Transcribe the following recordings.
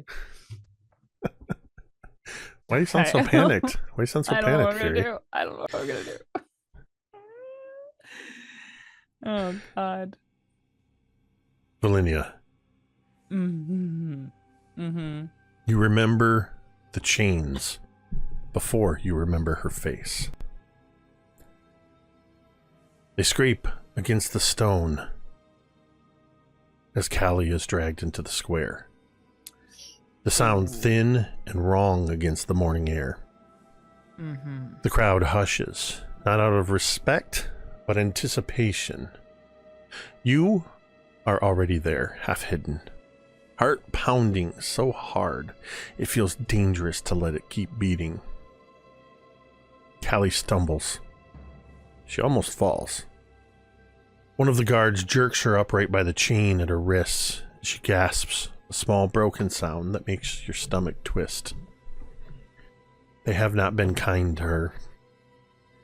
do. Why do you sound so panicked? Why do you sound so I don't know what panicked, I'm gonna Cari? do. I don't know what I'm gonna do. Oh God. Velynia, Mm-hmm. Mm-hmm. you remember the chains before you remember her face. They scrape against the stone as Callie is dragged into the square. The sound thin and wrong against the morning air. Mm-hmm. The crowd hushes, not out of respect, but anticipation. You are already there, half hidden. Heart pounding so hard, it feels dangerous to let it keep beating. Callie stumbles. She almost falls. One of the guards jerks her upright by the chain at her wrists. She gasps, a small broken sound that makes your stomach twist. They have not been kind to her.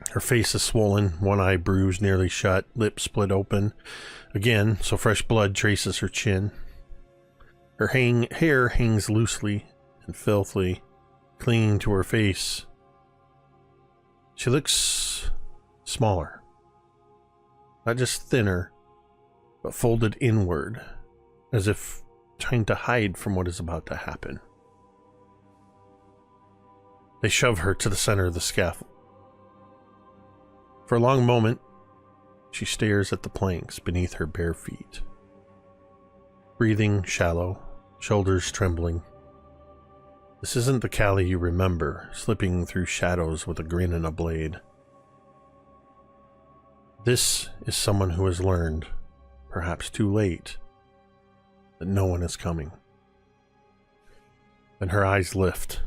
Her face is swollen, one eye bruised, nearly shut, lips split open. Again, so fresh blood traces her chin. Her hair hangs loosely and filthily, clinging to her face. She looks smaller. Not just thinner, but folded inward, as if trying to hide from what is about to happen. They shove her to the center of the scaffold. For a long moment, she stares at the planks beneath her bare feet. Breathing shallow, shoulders trembling. This isn't the Callie you remember, slipping through shadows with a grin and a blade. This is someone who has learned, perhaps too late, that no one is coming. Then her eyes lift.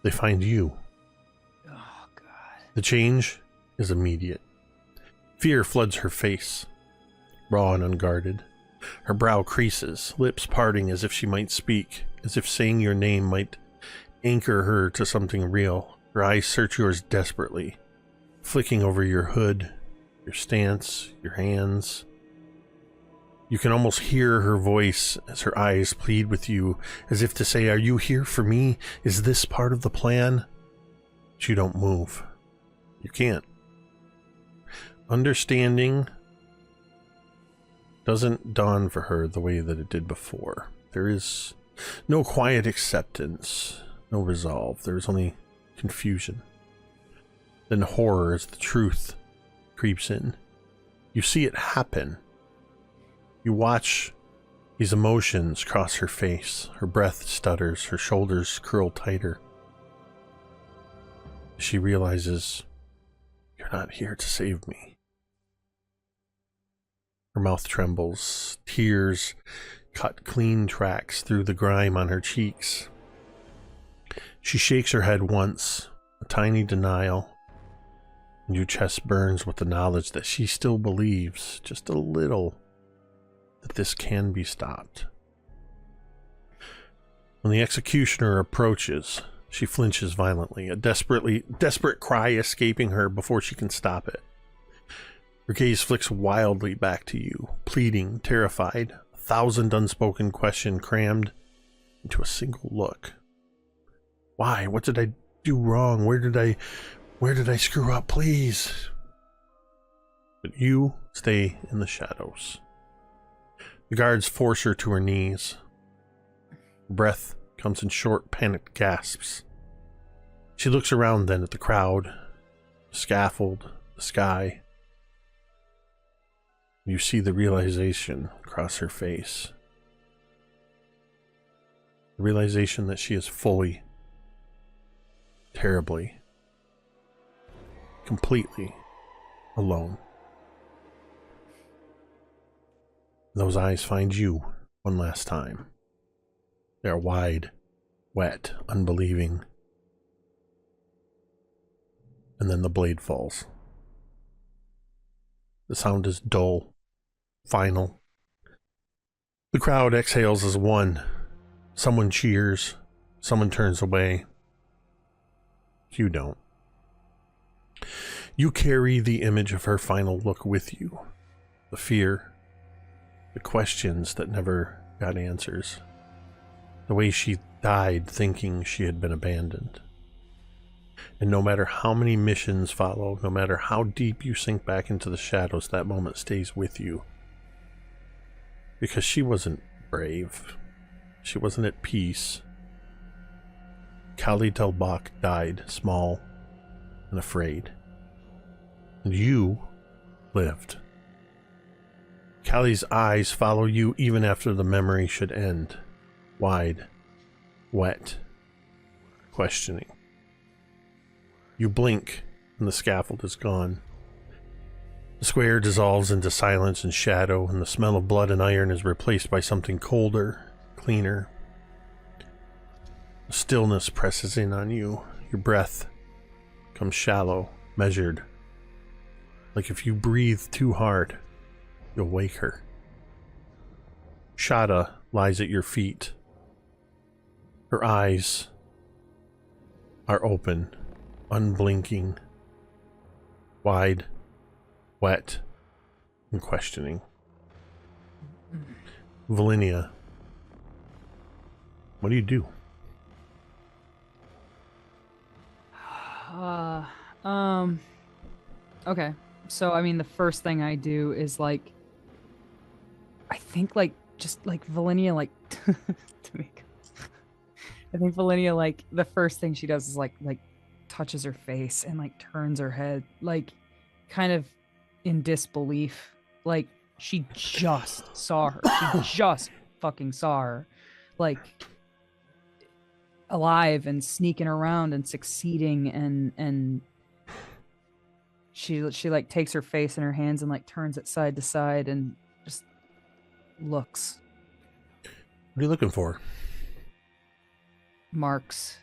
They find you. Oh God. The change is immediate. Fear floods her face, raw and unguarded. Her brow creases, lips parting as if she might speak, as if saying your name might anchor her to something real. Her eyes search yours desperately, flicking over your hood, your stance, your hands. You can almost hear her voice as her eyes plead with you, as if to say, "Are you here for me? Is this part of the plan?" But you don't move. You can't. Understanding doesn't dawn for her the way that it did before. There is no quiet acceptance, no resolve. There is only confusion. Then horror as the truth creeps in. You see it happen. You watch these emotions cross her face. Her breath stutters, her shoulders curl tighter. She realizes, "You're not here to save me." Her mouth trembles. Tears cut clean tracks through the grime on her cheeks. She shakes her head once, a tiny denial, and your chest burns with the knowledge that she still believes, just a little, that this can be stopped. When the executioner approaches, she flinches violently, a desperate cry escaping her before she can stop it. Her gaze flicks wildly back to you, pleading, terrified, 1,000 unspoken questions crammed into a single look. Why? What did I do wrong? Where did I screw up? Please. But you stay in the shadows. The guards force her to her knees. Her breath comes in short, panicked gasps. She looks around then at the crowd, the scaffold, the sky. You see the realization cross her face. The realization that she is fully, terribly, completely alone. Those eyes find you one last time. They are wide, wet, unbelieving. And then the blade falls. The sound is dull, final. The crowd exhales as one. Someone cheers, someone turns away. You don't. You carry the image of her final look with you. The fear, the questions that never got answers. The way she died thinking she had been abandoned. And no matter how many missions follow, no matter how deep you sink back into the shadows, that moment stays with you. Because she wasn't brave. She wasn't at peace. Kali Telbach died small and afraid. And you lived. Kali's eyes follow you even after the memory should end. Wide, wet, questioning. You blink and the scaffold is gone. The square dissolves into silence and shadow, and the smell of blood and iron is replaced by something colder, cleaner. Stillness presses in on you. Your breath comes shallow, measured. Like if you breathe too hard, you'll wake her. Shada lies at your feet. Her eyes are open, unblinking, wide, wet, and questioning. Velynia, what do you do? Okay. So, I mean, the first thing I do is, like, I think, like, just, like, Velynia, like, Tamiko. I think Velynia, like, the first thing she does is, like, touches her face and, like, turns her head, like, kind of in disbelief. Like, she just saw her. She just fucking saw her. Like, alive and sneaking around and succeeding, and she like takes her face in her hands and like turns it side to side and just looks. What are you looking for? Marks,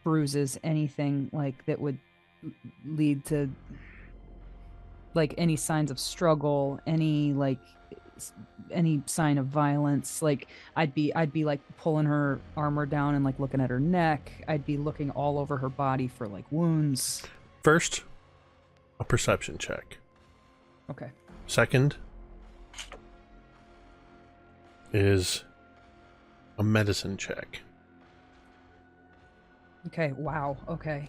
bruises, anything like that would lead to like any signs of struggle, any sign of violence. Like I'd be like pulling her armor down and like looking at her neck. I'd be looking all over her body for like wounds. First, a perception check. Okay. Second is a medicine check. Okay, wow. Okay.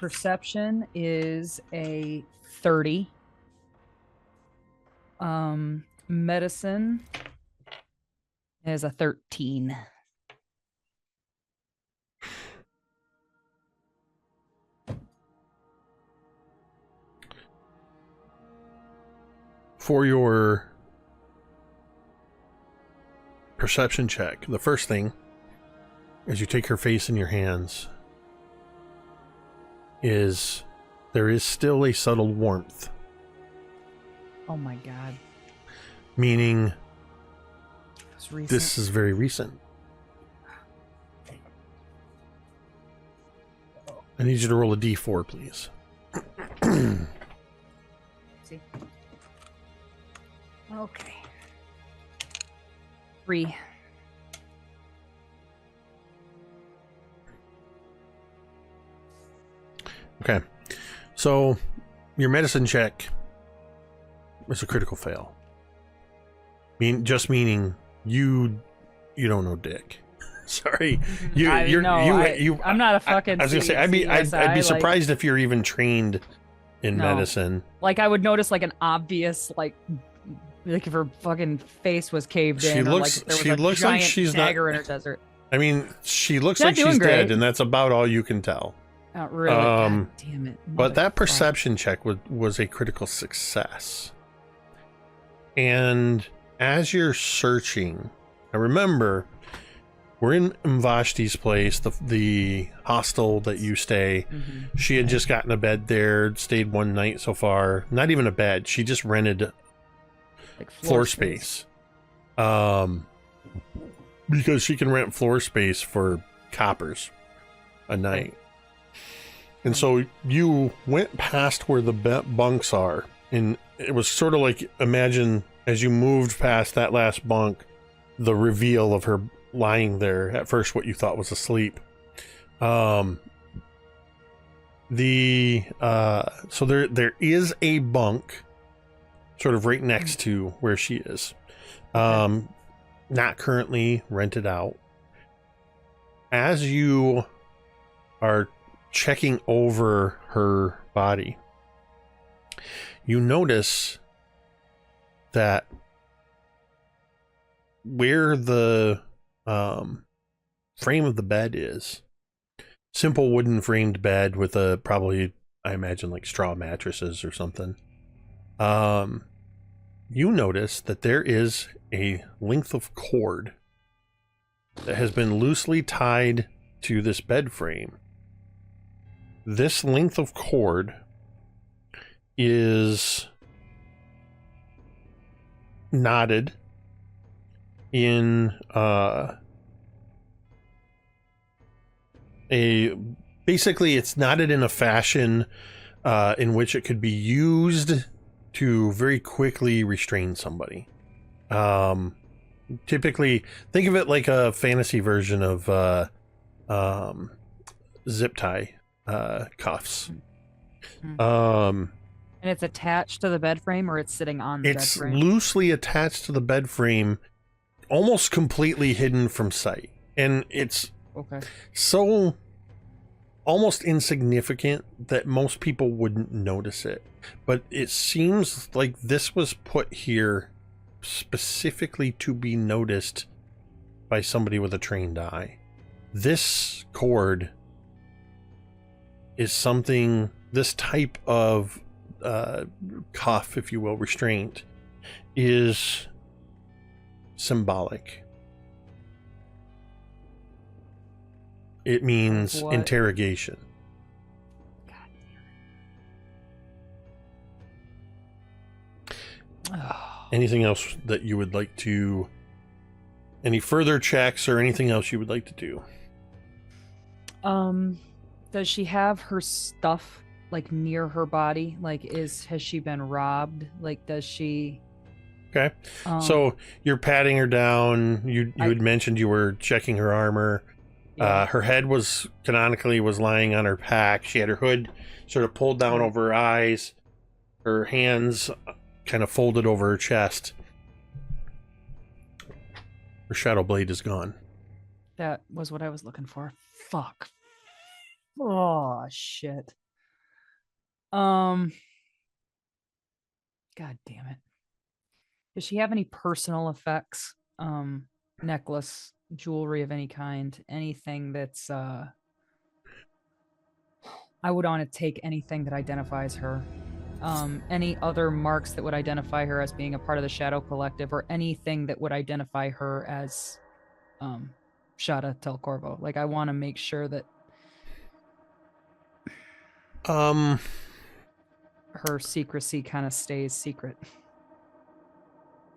Perception is a 30. Medicine is a 13. For your perception check, the first thing as you take her face in your hands is there is still a subtle warmth. Oh my god. Meaning Recent. This is very recent. I need you to roll a d4, please. See. Okay. 3. Okay. So your medicine check was a critical fail. Meaning you don't know dick. Sorry, I'm not a fucking. I was gonna say I'd be surprised if you're even trained in medicine. Like I would notice like an obvious like if her fucking face was caved in. She looks like she's not. In her desert. I mean, she looks like she's dead, and that's about all you can tell. Not really. God damn it! But that perception check was a critical success. And as you're searching, I remember we're in Vashti's place, the hostel that you stay. Mm-hmm. She had just gotten a bed there, stayed one night so far. Not even a bed. She just rented like floor space. Because she can rent floor space for coppers a night. And so you went past where the bunks are, and it was sort of like, imagine as you moved past that last bunk, the reveal of her lying there, at first what you thought was asleep. So there is a bunk sort of right next to where she is. Not currently rented out. As you are checking over her body, you notice that where the frame of the bed is, simple wooden framed bed with a probably, I imagine, like straw mattresses or something. You notice that there is a length of cord that has been loosely tied to this bed frame. This length of cord is knotted in basically it's knotted in a fashion in which it could be used to very quickly restrain somebody. Typically, think of it like a fantasy version of zip tie cuffs. And it's attached to the bed frame, or it's sitting on the bed frame? It's loosely attached to the bed frame, almost completely hidden from sight. And it's so almost insignificant that most people wouldn't notice it. But it seems like this was put here specifically to be noticed by somebody with a trained eye. This cord is something, this type of cuff, if you will, restraint, is symbolic. It means interrogation. God damn it. Oh. Anything else that you would like to, any further checks or anything else you would like to do? Does she have her stuff like near her body? Like, has she been robbed? Like, does she? Okay. So you're patting her down. You had mentioned you were checking her armor. Yeah. Her head was lying on her pack. She had her hood sort of pulled down over her eyes. Her hands kind of folded over her chest. Her shadow blade is gone. That was what I was looking for. Fuck. Oh shit. God damn it. Does she have any personal effects? Necklace, jewelry of any kind, anything that's I would want to take anything that identifies her. Any other marks that would identify her as being a part of the Shadow Collective, or anything that would identify her as Shada Tel Corvo. Like, I want to make sure that her secrecy kind of stays secret.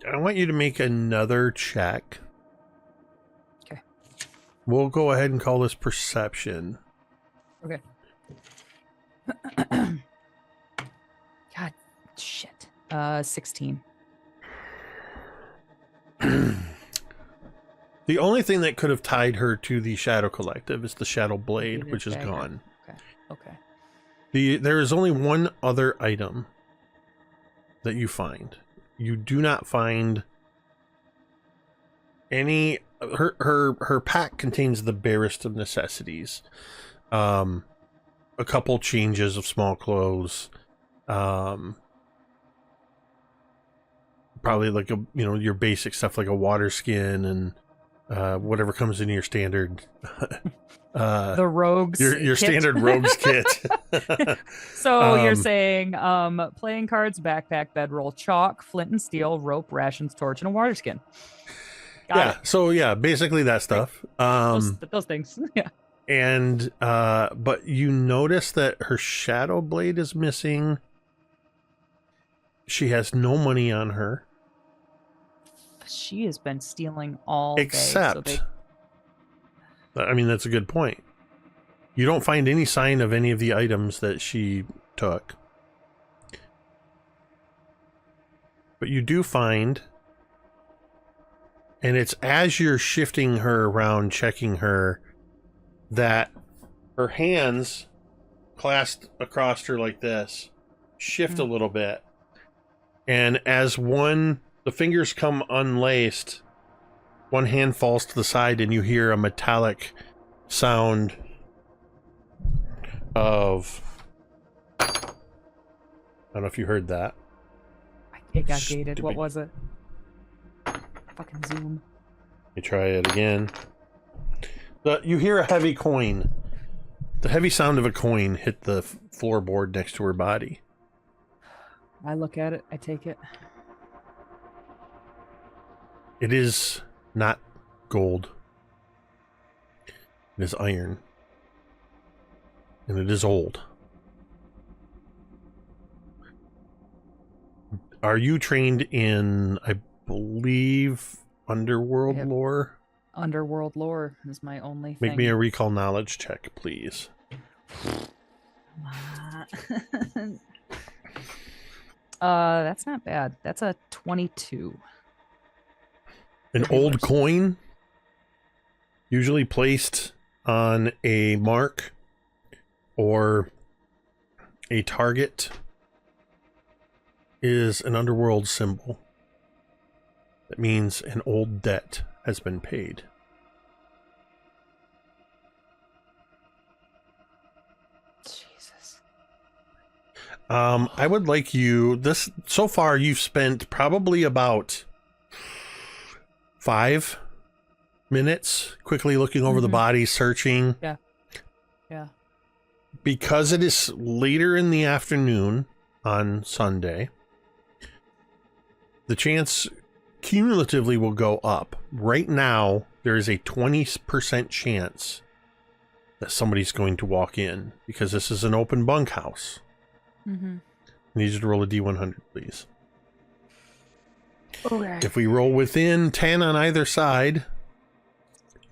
I want you to make another check. Okay. We'll go ahead and call this perception. Okay. God, shit. 16. The only thing that could have tied her to the Shadow Collective is the Shadow Blade, which is gone. Okay. There is only one other item that you find. You do not find any. Her pack contains the barest of necessities. A couple changes of small clothes. Probably like your basic stuff like a water skin and whatever comes in your standard the rogues your standard rogues kit. So you're saying playing cards, backpack, bedroll, chalk, flint and steel, rope, rations, torch, and a water skin. Got it. So basically that stuff. Those things. Yeah. And but you notice that her shadow blade is missing. She has no money on her. She has been stealing all day. Except, I mean, that's a good point. You don't find any sign of any of the items that she took. But you do find, and it's as you're shifting her around, checking her, that her hands clasped across her like this shift a little bit. And as one The fingers come unlaced. One hand falls to the side and you hear a metallic sound of... I don't know if you heard that. It got gated. Stupid. What was it? Fucking Zoom. You try it again. You hear a heavy coin. The heavy sound of a coin hit the floorboard next to her body. I look at it. I take it. It is not gold. It is iron. And it is old. Are you trained in, I believe, underworld lore? Underworld lore is my only thing. Make me a recall knowledge check, please. That's not bad. That's a 22. An old coin, usually placed on a mark or a target, is an underworld symbol. That means an old debt has been paid. Jesus. I would like you, so far you've spent probably about 5 minutes quickly looking over the body, searching. Yeah. Yeah. Because it is later in the afternoon on Sunday, the chance cumulatively will go up. Right now, there is a 20% chance that somebody's going to walk in because this is an open bunkhouse. I need you to roll a D100, please. Okay. If we roll within 10 on either side,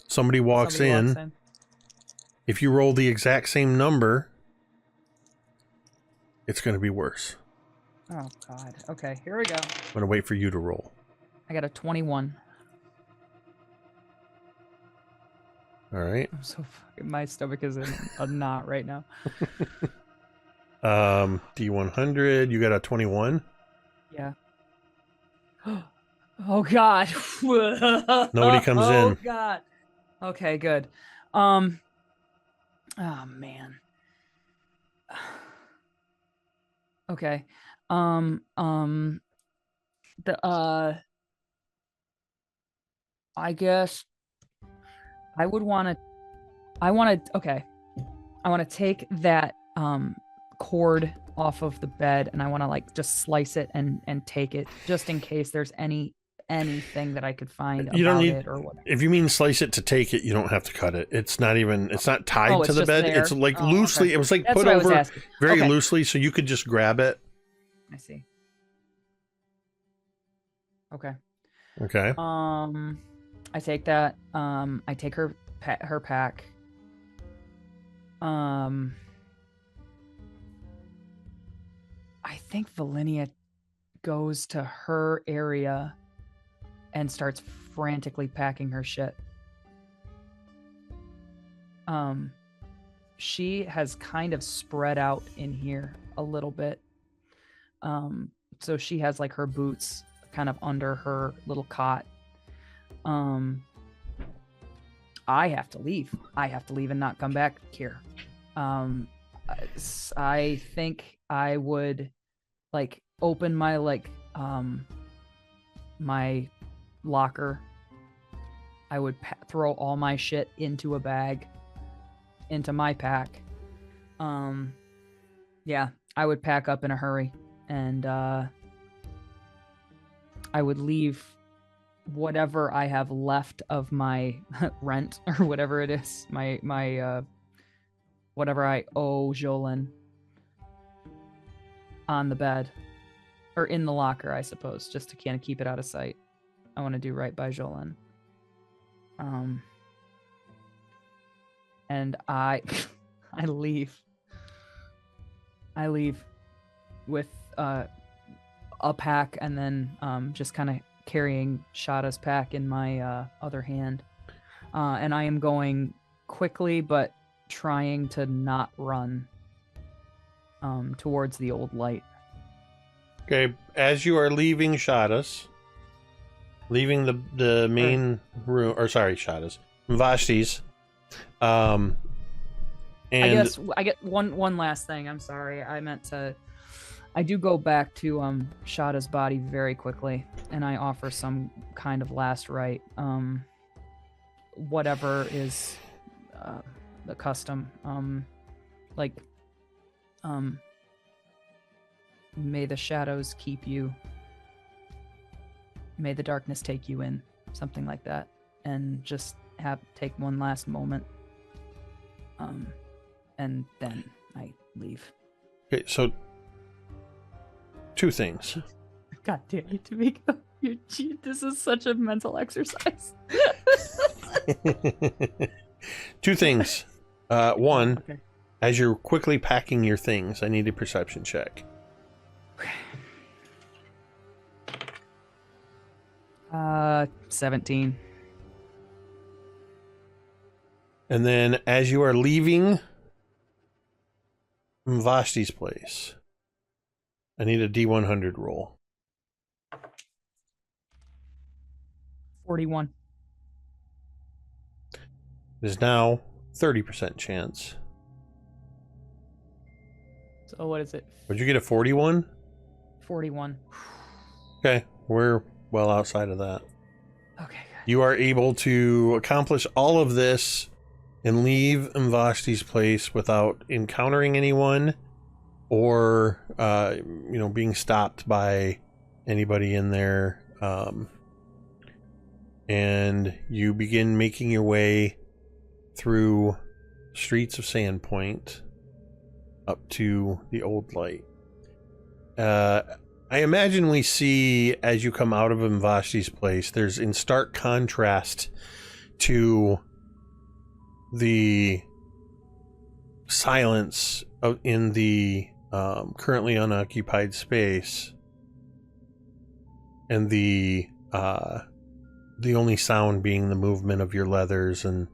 somebody walks in. If you roll the exact same number, it's going to be worse. Oh, God. Okay, here we go. I'm going to wait for you to roll. I got a 21. All right. I'm so fucking... My stomach is in a knot right now. D100, you got a 21? Yeah. Oh, God. Nobody comes in. Oh, God. Okay, good. Oh, man. Okay. I guess I would want to, okay. I want to take that, cord off of the bed and I want to like just slice it and take it just in case there's anything that I could find You about don't need, it or whatever. if you mean slice it to take it, you don't have to cut it. It's not tied to the bed. There? It's like loosely. Okay. It was like That's put what I was over asking. very Okay. loosely, so you could just grab it. I see. Okay. Okay. I take that. I take her pack. I think Velynia goes to her area and starts frantically packing her shit. She has kind of spread out in here a little bit. So she has like her boots kind of under her little cot. I have to leave. I have to leave and not come back here. I think I would like open my my locker. I would throw all my shit into a bag, into my pack. Yeah, I would pack up in a hurry and I would leave whatever I have left of my rent or whatever it is, my whatever I owe Jolin on the bed or in the locker, I suppose, just to kind of keep it out of sight. I want to do right by Jolin. And I leave with a pack and then just kind of carrying Shada's pack in my other hand. And I am going quickly, but trying to not run towards the old light. Okay. As you are leaving Shada's, leaving the main room, or sorry, Shadas, Vashti's. And I guess I get one last thing. I'm sorry. I meant to. I do go back to Shada's body very quickly, and I offer some kind of last rite. Whatever is the custom. May the shadows keep you. May the darkness take you in. Something like that, and just take one last moment. And then I leave. Okay, so 2 things. God damn you, Tamiko. This is such a mental exercise. 2 things. One, okay. As you're quickly packing your things, I need a perception check. Okay. 17. And then as you are leaving Vashti's place, I need a D100 roll. 41. It is now 30% chance. So what is it? Would you get a 41? 41. Okay, we're well outside of that. Okay, good. You are able to accomplish all of this and leave Vashti's place without encountering anyone or being stopped by anybody in there. And you begin making your way through streets of Sandpoint up to the old light. I imagine we see, as you come out of Vashti's place, there's in stark contrast to the silence in the currently unoccupied space, and the only sound being the movement of your leathers and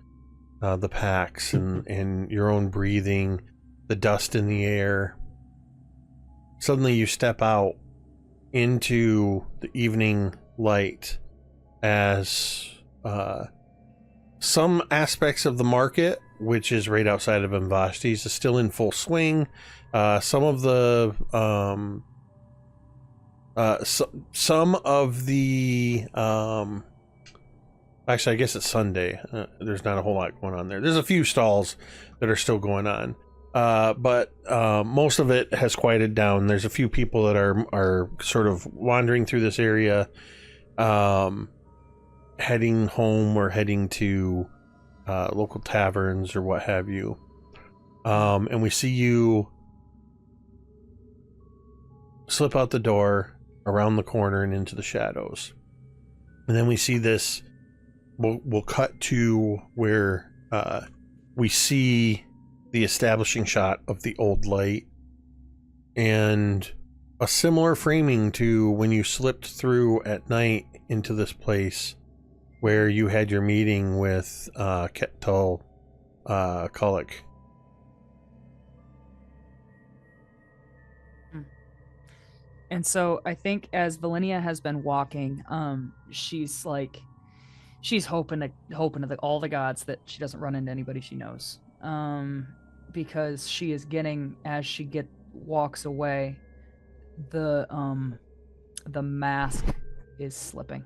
the packs and your own breathing, the dust in the air. Suddenly you step out into the evening light as some aspects of the market, which is right outside of Vashti's, is still in full swing. Some of the actually, I guess it's Sunday. There's not a whole lot going on there. There's a few stalls that are still going on. But most of it has quieted down. There's a few people that are sort of wandering through this area, heading home or heading to local taverns or what have you. And we see you slip out the door, around the corner, and into the shadows. And then we see this. We'll cut to where we see the establishing shot of the old light, and a similar framing to when you slipped through at night into this place where you had your meeting with Kettel Kulik. And so I think as Velynia has been walking, she's hoping to all the gods that she doesn't run into anybody she knows. Because she is getting, as she walks away, the mask is slipping.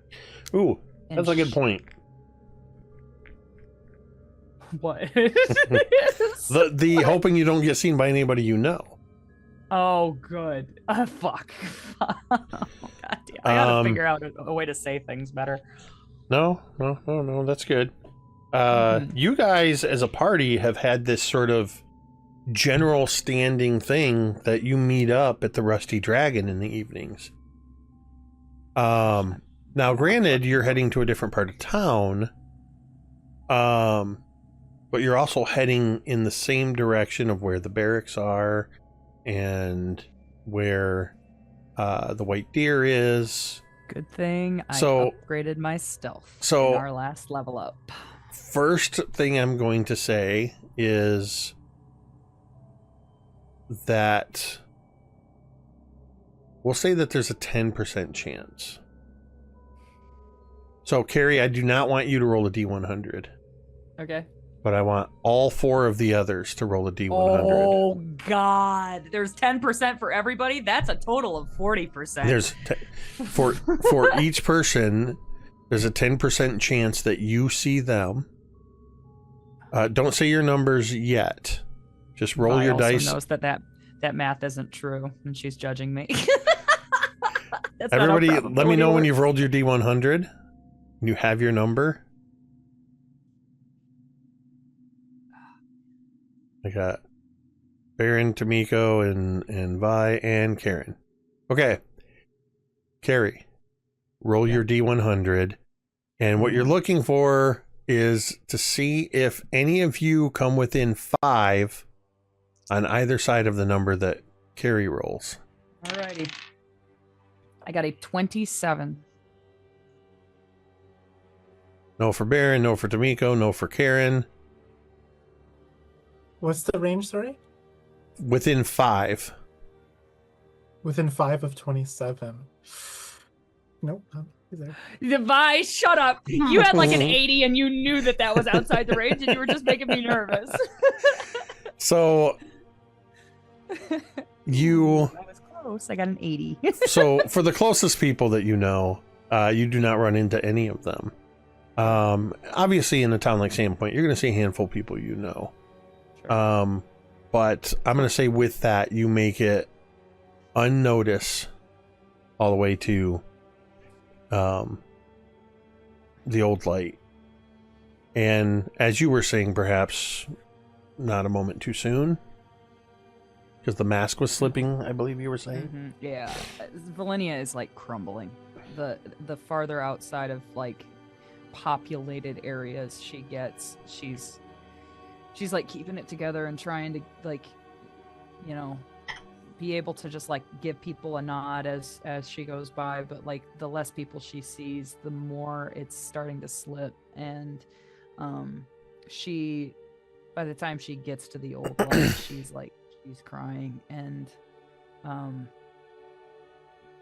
Ooh, that's a good point. What? the hoping you don't get seen by anybody you know. Oh, good. Fuck. God damn. I gotta figure out a way to say things better. No, that's good. You guys as a party have had this sort of general standing thing that you meet up at the Rusty Dragon in the evenings. Now granted, you're heading to a different part of town, but you're also heading in the same direction of where the barracks are and where the White Deer is. Good thing I upgraded my stealth in our last level up. First thing I'm going to say is that we'll say that there's a 10% chance So, Cari, I do not want you to roll a D100. Okay. But I want all 4 of the others to roll a D100. Oh, God. There's 10% for everybody? That's a total of 40%. There's for each person, there's a 10% chance that you see them. Don't say your numbers yet. Just roll your dice. Knows that math isn't true, and she's judging me. Everybody, let me know when you've rolled your D100. You have your number. I got Baron, Tamiko, and Vi, and Kaeryn. Okay. Cari, roll your D100. And what you're looking for is to see if any of you come within 5 on either side of the number that Cari rolls. Alrighty. I got a 27. No for Baron, no for Tamiko, no for Kaeryn. What's the range, sorry? Within 5. Within 5 of 27. Nope. There. Device, shut up. You had like an 80 and you knew that was outside the range and you were just making me nervous. So you... I was close. I got an 80. So for the closest people that you know, you do not run into any of them. Obviously in a town like Sandpoint, you're going to see a handful of people you know. Sure. But I'm going to say with that, you make it unnoticed all the way to the old light. And as you were saying, perhaps not a moment too soon, because the mask was slipping, I believe you were saying. Mm-hmm. Yeah, Velynia is like crumbling. The farther outside of like populated areas she gets, she's like keeping it together and trying to like, you know, be able to just like give people a nod as she goes by, but like the less people she sees, the more it's starting to slip. And she, by the time she gets to the old light, she's crying, and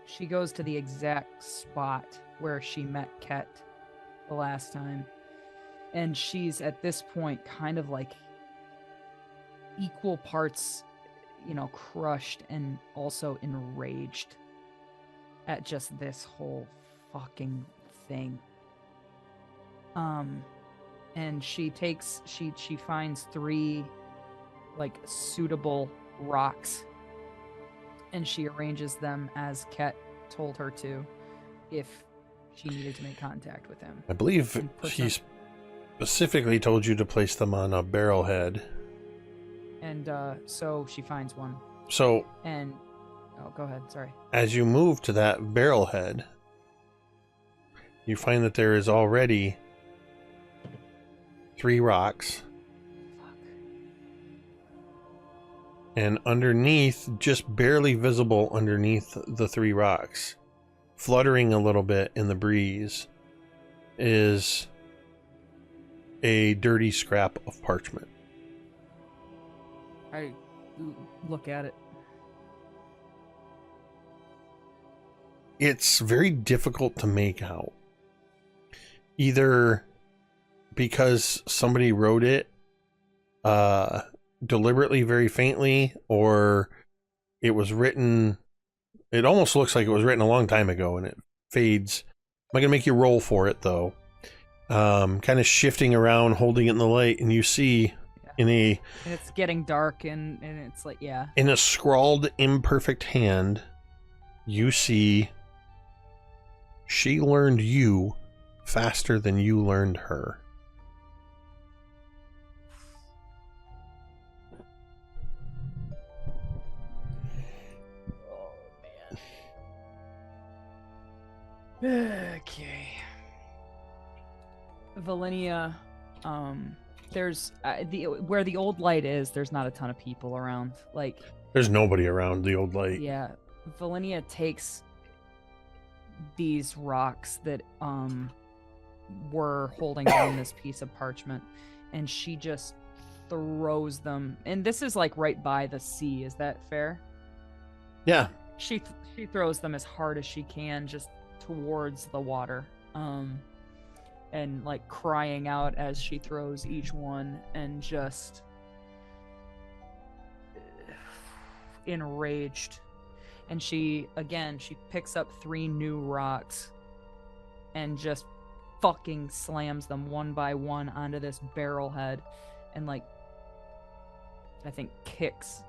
she goes to the exact spot where she met Ket the last time, and she's at this point kind of like equal parts, you know, crushed and also enraged at just this whole fucking thing. And she finds 3 like suitable rocks, and she arranges them as Ket told her to, if she needed to make contact with him. I believe she specifically told you to place them on a barrel head. And so she finds one. So, and go ahead, sorry. As you move to that barrel head, you find that there is already 3 rocks. Fuck. And underneath, just barely visible underneath the 3 rocks, fluttering a little bit in the breeze, is a dirty scrap of parchment. I look at it. It's very difficult to make out. Either because somebody wrote it deliberately very faintly, or it was written, it almost looks like it was written a long time ago and it fades. I'm going to make you roll for it though. Kind of shifting around, holding it in the light, and you see and it's getting dark, and it's like, yeah. In a scrawled, imperfect hand, you see she learned you faster than you learned her. Oh, man. Okay. Velynia, there's where the old light is, there's not a ton of people around. Like, there's nobody around the old light. Yeah. Velynia takes these rocks that were holding down this piece of parchment, and she just throws them. And this is like right by the sea, is that fair? Yeah. She throws them as hard as she can just towards the water. and like crying out as she throws each one, and just enraged. And she picks up 3 new rocks and just fucking slams them one by one onto this barrel head, and like I think kicks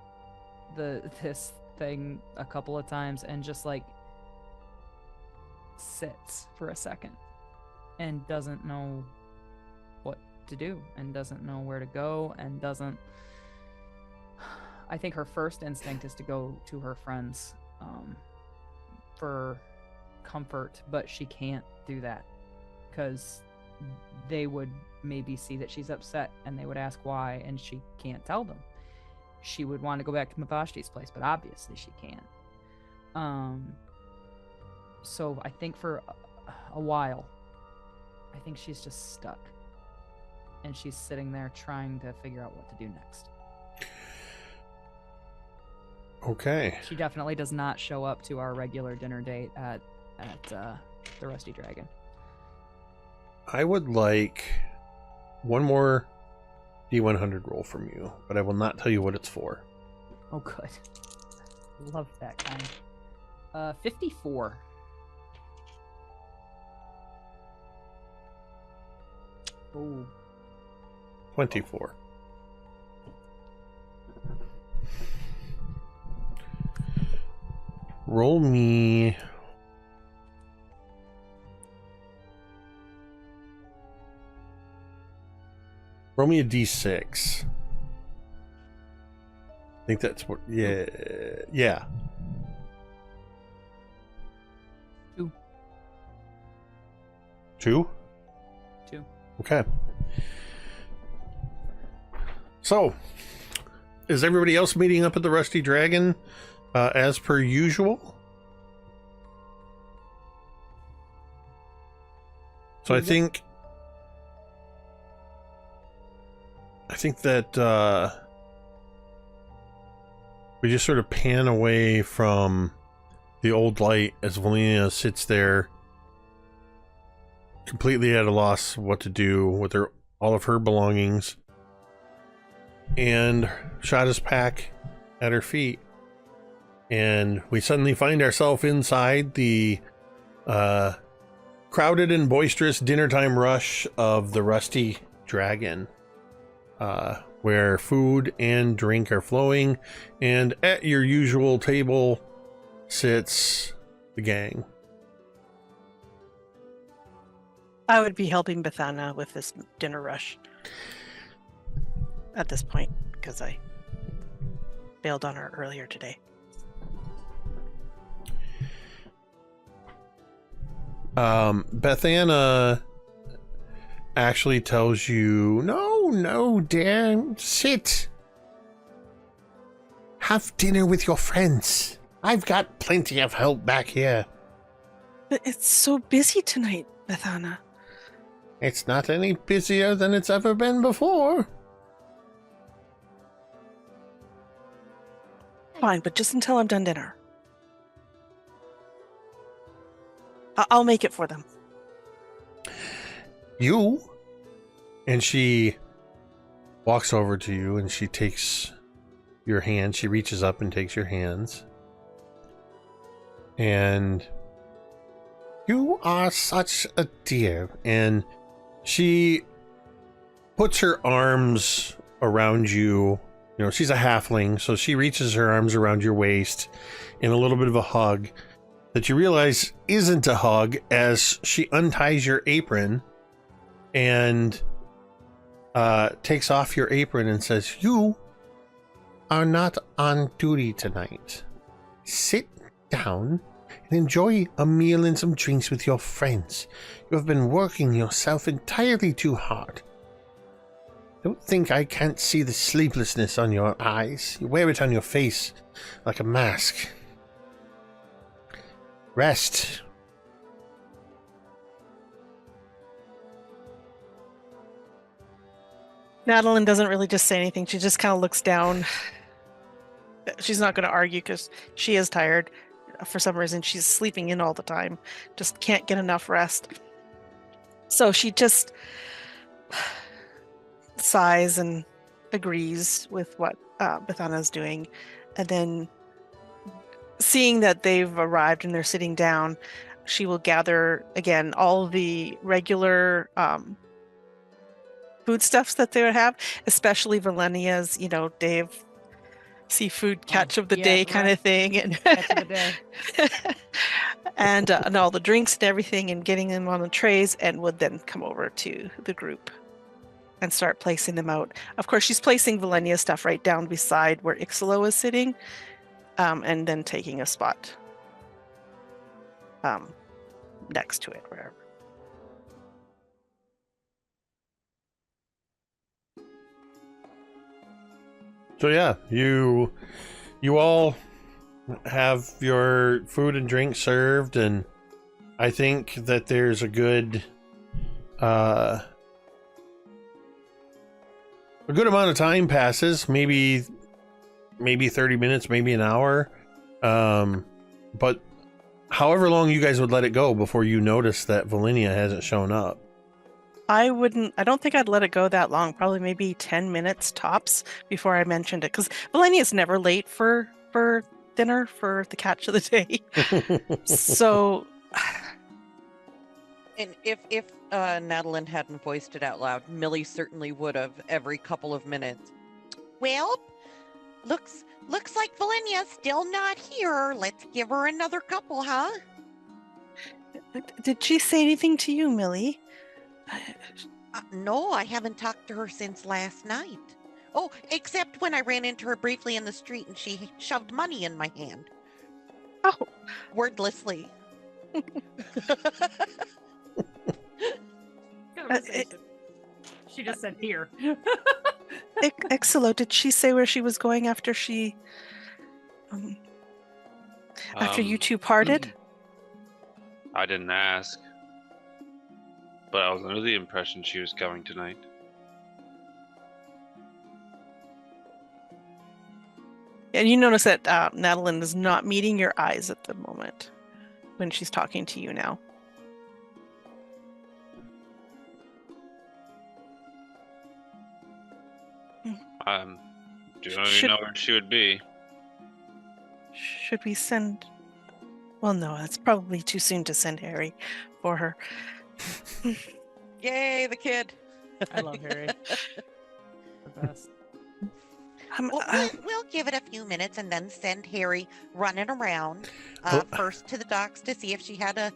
this thing a couple of times, and just like sits for a second and doesn't know what to do, and doesn't know where to go, and doesn't. I think her first instinct is to go to her friends for comfort, but she can't do that because they would maybe see that she's upset and they would ask why, and she can't tell them. She would want to go back to Mavashti's place, but obviously she can't. So I think for a while, I think she's just stuck, and she's sitting there trying to figure out what to do next. Okay. She definitely does not show up to our regular dinner date at the Rusty Dragon. I would like one more D100 roll from you, but I will not tell you what it's for. Oh, good. Love that kind. 54. Ooh. 24. Roll me... Roll me a D6. I think that's what... Yeah. Yeah. 2. 2? 2. Okay. So, is everybody else meeting up at the Rusty Dragon as per usual? So I think that we just sort of pan away from the old light as Velynia sits there completely at a loss what to do with all of her belongings, and Shada's pack at her feet, and we suddenly find ourselves inside the crowded and boisterous dinner time rush of the Rusty Dragon, where food and drink are flowing, and at your usual table sits the gang. I would be helping Bethana with this dinner rush at this point, because I bailed on her earlier today. Bethana actually tells you, no, dear, sit. Have dinner with your friends. I've got plenty of help back here. But it's so busy tonight, Bethana. It's not any busier than it's ever been before. Fine, but just until I'm done dinner. I'll make it for them. You? And she walks over to you and she takes your hand. She reaches up and takes your hands. And you are such a dear. And she puts her arms around you. You know, she's a halfling, so she reaches her arms around your waist in a little bit of a hug that you realize isn't a hug, as she unties your apron and takes off your apron and says, "You are not on duty tonight. Sit down and enjoy a meal and some drinks with your friends. You have been working yourself entirely too hard. Don't think I can't see the sleeplessness on your eyes. You wear it on your face like a mask. Rest." Natalin doesn't really just say anything. She just kind of looks down. She's not going to argue because she is tired. For some reason, she's sleeping in all the time. Just can't get enough rest. So she just sighs and agrees with what Bethana's doing, and then seeing that they've arrived and they're sitting down, she will gather again all the regular foodstuffs that they would have, especially Velynia's, Dave seafood catch of the day kind of thing, and Catch of the day. and all the drinks and everything, and getting them on the trays, and would then come over to the group and start placing them out. Of course, she's placing Velynia's stuff right down beside where Icselo is sitting, and then taking a spot next to it, wherever. So yeah, you all have your food and drink served, and I think that there's a good amount of time passes, maybe 30 minutes, maybe an hour, but however long you guys would let it go before you notice that Velynia hasn't shown up. I don't think I'd let it go that long. Probably maybe 10 minutes tops before I mentioned it, because Velynia is never late for dinner, for the catch of the day. So, and if Natalin hadn't voiced it out loud, Millie certainly would have every couple of minutes. Well, looks like Velynia's still not here. Let's give her another couple, huh? did she say anything to you, Millie? No, I haven't talked to her since last night. Oh, except when I ran into her briefly in the street and she shoved money in my hand. Oh. Wordlessly. She just said here. Icselo, did she say where she was going after she... after you two parted? I didn't ask. But I was under the impression she was going tonight. And you notice that Natalin is not meeting your eyes at the moment when she's talking to you now. Do you even know where she would be? Should we send... Well, no, it's probably too soon to send Harry for her. Yay, the kid. I love Harry. The best. We'll give it a few minutes and then send Harry running around first to the docks to see if she had a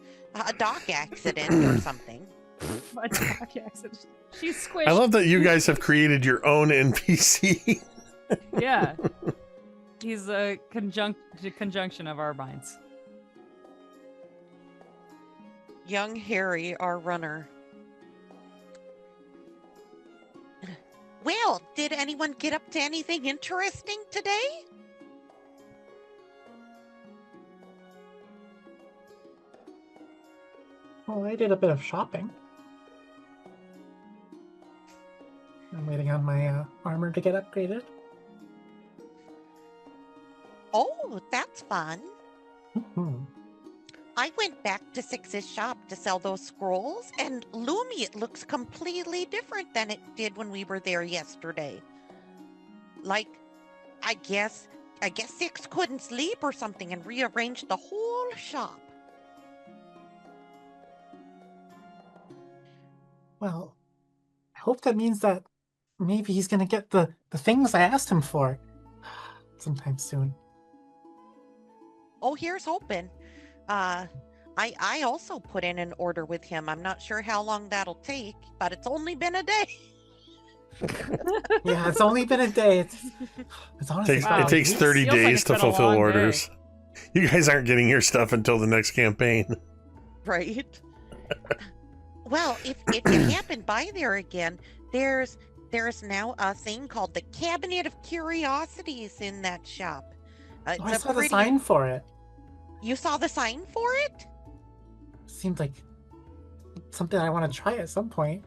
dock accident or something. A dock accident. She's squished. I love that you guys have created your own NPC. Yeah. He's a conjunction of our minds. Young Harry, our runner. Well, did anyone get up to anything interesting today? Well, I did a bit of shopping. I'm waiting on my armor to get upgraded. Oh, that's fun. Mhm. I went back to Six's shop to sell those scrolls, and Lumi, it looks completely different than it did when we were there yesterday. Like, I guess Six couldn't sleep or something and rearranged the whole shop. Well, I hope that means that maybe he's gonna get the things I asked him for sometime soon. Oh, here's hoping. I also put in an order with him. I'm not sure how long that'll take, but it's only been a day. Yeah, it's only been a day. It's honestly It takes 30 Feels like days it's to been a fulfill long orders. You guys aren't getting your stuff until the next campaign. Right? Well, if you happen by there again, there's now a thing called the Cabinet of Curiosities in that shop. I saw the sign for it. You saw the sign for it? Seemed like something I want to try at some point.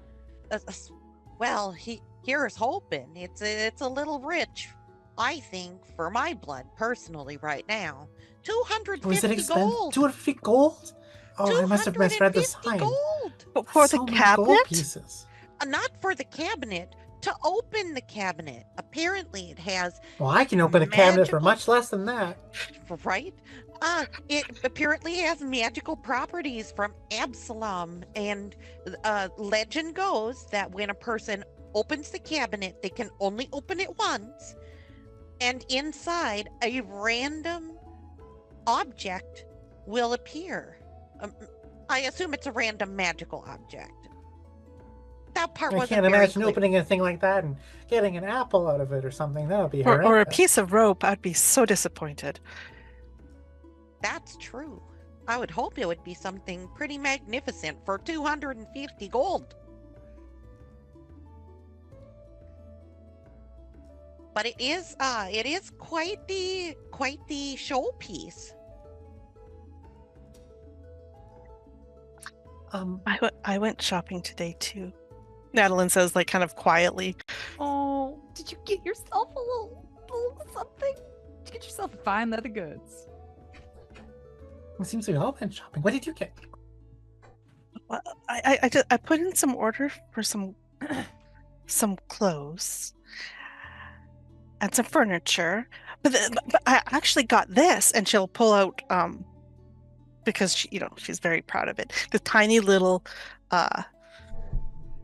Well, here's hoping. It's a little rich, I think, for my blood personally right now. 250 Was it expensive? gold. 250 gold? Oh, I must have misread the sign. Gold. But for so the many gold cabinet? pieces. Not for the cabinet, to open the cabinet. Apparently, it has. Well, I can open a cabinet for magical- much less than that. Right? It apparently has magical properties from Absalom, and legend goes that when a person opens the cabinet, they can only open it once, and inside a random object will appear. I assume it's a random magical object. That part I wasn't can't very imagine clear. opening a thing like that and getting an apple out of it or something. That would be Or a horrendous. piece of rope. I'd be so disappointed. That's true. I would hope it would be something pretty magnificent for 250 gold. But it is quite the showpiece. I went shopping today too. Natalin says, like, kind of quietly. Oh, did you get yourself a little something? Did you get yourself fine leather goods? It seems we've all been shopping. What did you get? I put in some order for some clothes and some furniture, but I actually got this, and she'll pull out because she's very proud of it. The tiny little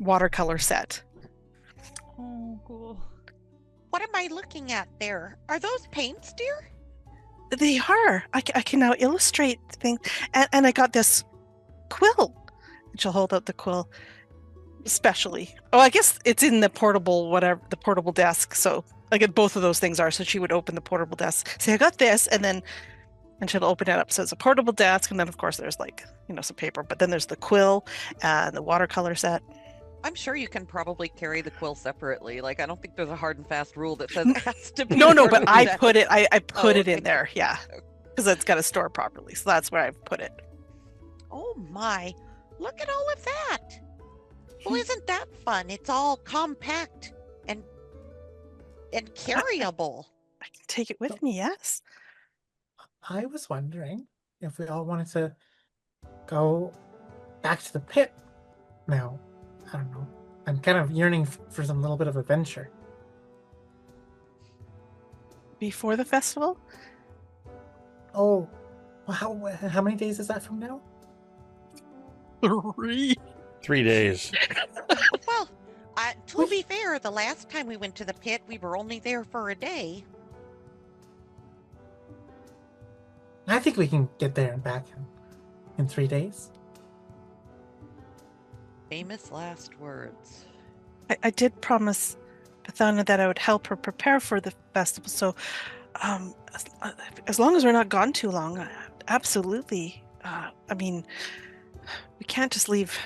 watercolor set. Oh, cool. What am I looking at there? Are those paints, dear? They are. I can now illustrate things, and I got this quill. And she'll hold out the quill, especially. Oh, I guess it's in the portable desk. So I get both of those things are. So she would open the portable desk, say, "I got this," and she'll open it up. So it's a portable desk, and then of course there's some paper, but then there's the quill and the watercolor set. I'm sure you can probably carry the quill separately. Like, I don't think there's a hard and fast rule that says it has to be. No, part but of the I desk. put it. I put it okay. in there, yeah, because it's got to store properly. So that's where I put it. Oh my! Look at all of that. Well, isn't that fun? It's all compact and carryable. I can take it with me. Yes. I was wondering if we all wanted to go back to the pit now. I don't know. I'm kind of yearning for some little bit of adventure. Before the festival? Oh, well, how many days is that from now? 3. 3 days. Well, to be fair, the last time we went to the pit, we were only there for a day. I think we can get there and back in 3 days. Famous last words. I did promise Pathfinder that I would help her prepare for the festival. So, as long as we're not gone too long, absolutely. I mean, we can't just leave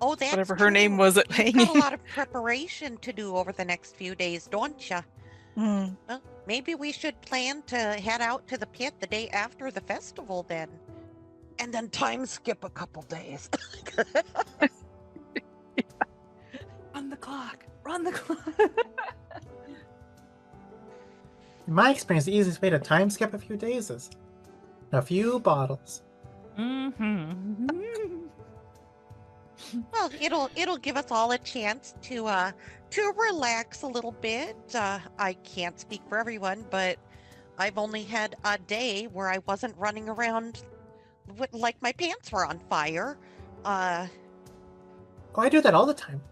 Oh, that's whatever her true. name was You've hanging. got a lot of preparation to do over the next few days, don't you? Mm. Well, maybe we should plan to head out to the pit the day after the festival then. And then time skip a couple days. Run the clock. Run the clock. In my experience, the easiest way to time skip a few days is a few bottles. Mm-hmm. Well, it'll give us all a chance to relax a little bit. I can't speak for everyone, but I've only had a day where I wasn't running around like my pants were on fire. Oh, I do that all the time.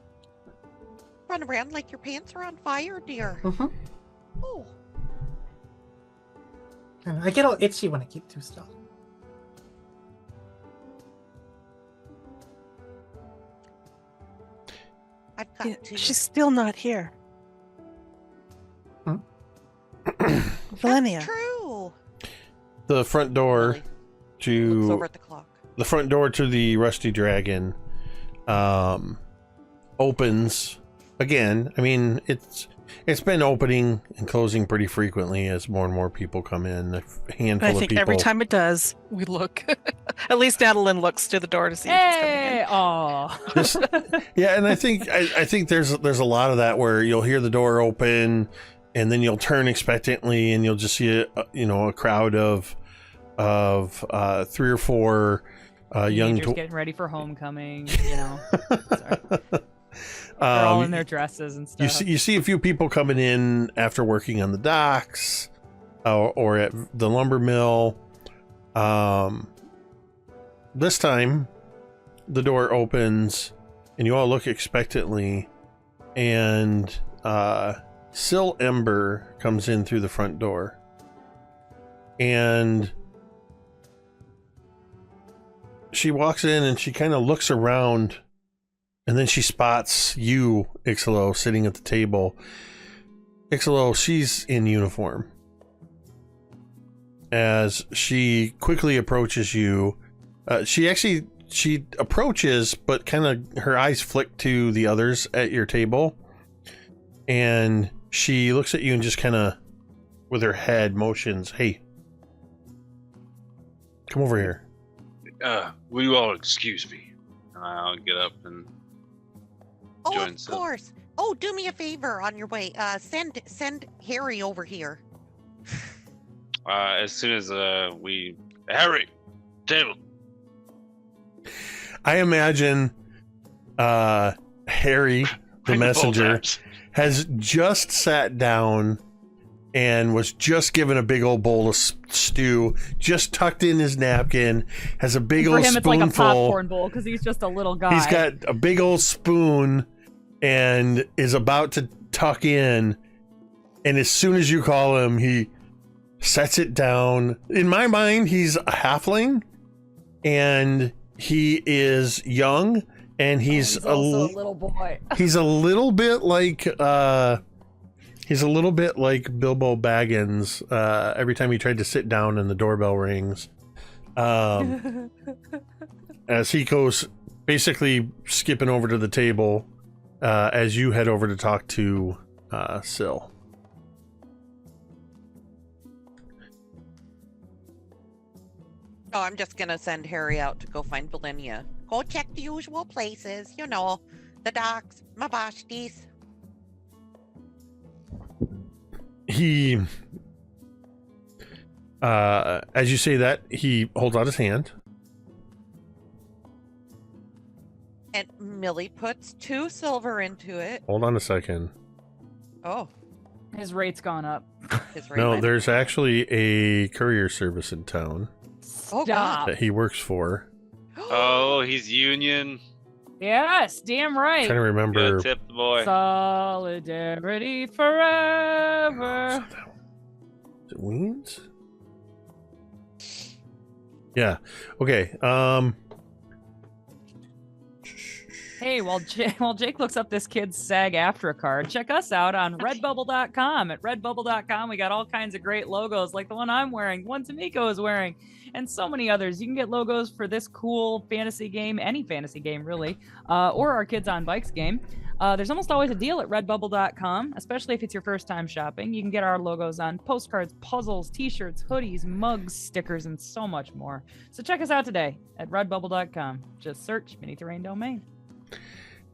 Run around like your pants are on fire, dear. Mm-hmm. Oh, And I get all itchy when I keep too still. I've got to. She's still not here. Hmm? Velynia. That's true. The front door Millie looks over to at the clock. the Rusty Dragon opens again. I mean, it's been opening and closing pretty frequently as more and more people come in. A handful I of think people. every time it does, we look. At least Natalin looks to the door to see if it's coming in. Hey! Aw. This- yeah, and I think there's a lot of that where you'll hear the door open, and then you'll turn expectantly, and you'll just see a crowd of 3 or 4 young Teenagers getting ready for homecoming, you know. Sorry. They're all in their dresses and stuff. You see a few people coming in after working on the docks or at the lumber mill. This time, the door opens and you all look expectantly, and Syl Ember comes in through the front door. And she walks in and she kind of looks around, and then she spots you, Icselo, sitting at the table. Icselo, she's in uniform. As she quickly approaches you, she approaches, but kind of her eyes flick to the others at your table, and she looks at you and just kind of, with her head, motions, "Hey, come over here." Will you all excuse me? And I'll get up and join Of course. Oh, do me a favor on your way. Send Harry over here. As soon as Harry, table. I imagine Harry, the messenger, has just sat down and was just given a big old bowl of stew, just tucked in his napkin, has a big old spoonful. For him, it's like a popcorn bowl because he's just a little guy. He's got a big old spoon and is about to tuck in. And as soon as you call him, he sets it down. In my mind, he's a halfling, and he is young, and he's also a little boy. He's a little bit like Bilbo Baggins every time he tried to sit down and the doorbell rings. As he goes basically skipping over to the table as you head over to talk to Syl. Oh, I'm just gonna send Harry out to go find Velynia. Go check the usual places, you know, the docks, Mabashtis. He, as you say that, he holds out his hand. And Millie puts 2 silver into it. Hold on a second. Oh. His rate's gone up. No, there's actually a courier service in town. Stop. That he works for. Oh, he's union. Yes, damn right. I'm trying to remember. Gotta tip the boy. Solidarity forever. Is it Weens? Yeah. Okay. Hey, while Jake looks up this kid's SAG-AFTRA card, check us out on redbubble.com. At redbubble.com, we got all kinds of great logos like the one I'm wearing, the one Tamiko is wearing, and so many others. You can get logos for this cool fantasy game, any fantasy game really, or our Kids on Bikes game. There's almost always a deal at redbubble.com, especially if it's your first time shopping. You can get our logos on postcards, puzzles, t-shirts, hoodies, mugs, stickers, and so much more. So check us out today at redbubble.com. Just search Mini Terrain Domain.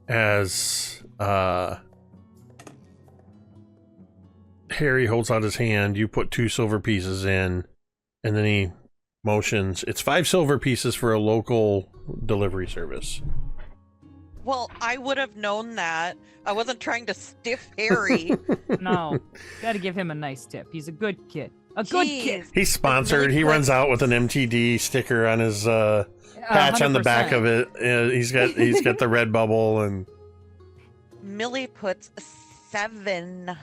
As Harry holds out his hand, you put 2 silver pieces in, and then he motions. It's 5 silver pieces for a local delivery service. Well, I would have known that. I wasn't trying to stiff Harry. No, gotta give him a nice tip. He's a good kid. A good kid. He's sponsored. He runs out with an MTD sticker on his patch on the back of it. He's got the red bubble. And Millie puts 7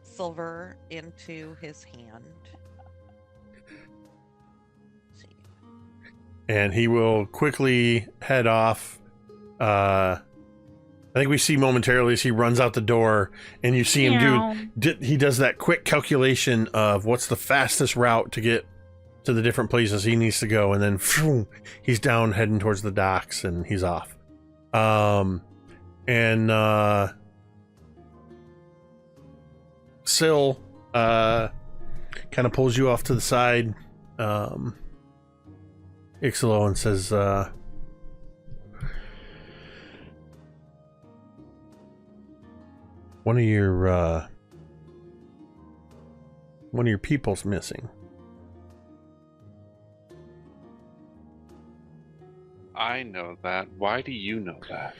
silver into his hand. Let's see. And he will quickly head off. I think we see momentarily as he runs out the door, and you see him he does that quick calculation of what's the fastest route to get to the different places he needs to go, and then he's down heading towards the docks, and he's off. Syl kind of pulls you off to the side, Icselo, and says, one of your people's missing. I know that. Why do you know that?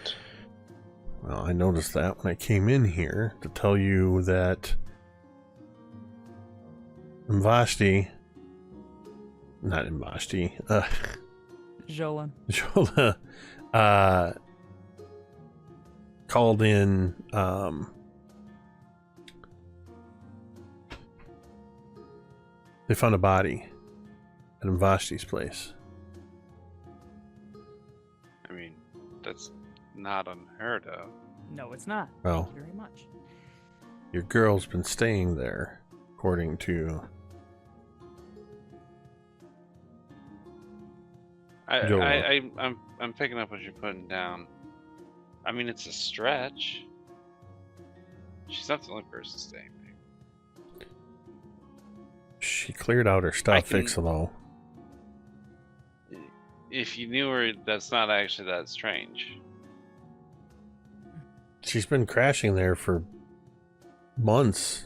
Well, I noticed that when I came in here to tell you that Vashti, not Vashti, Jolan. Jola, called in, they found a body at Vashti's place. I mean, that's not unheard of. No, it's not. Well. Thank you very much. Your girl's been staying there, according to Jola. I'm picking up what you're putting down. I mean, it's a stretch. She's not the only person staying there. She cleared out her stuff, Icselo. If you knew her, that's not actually that strange. She's been crashing there for months.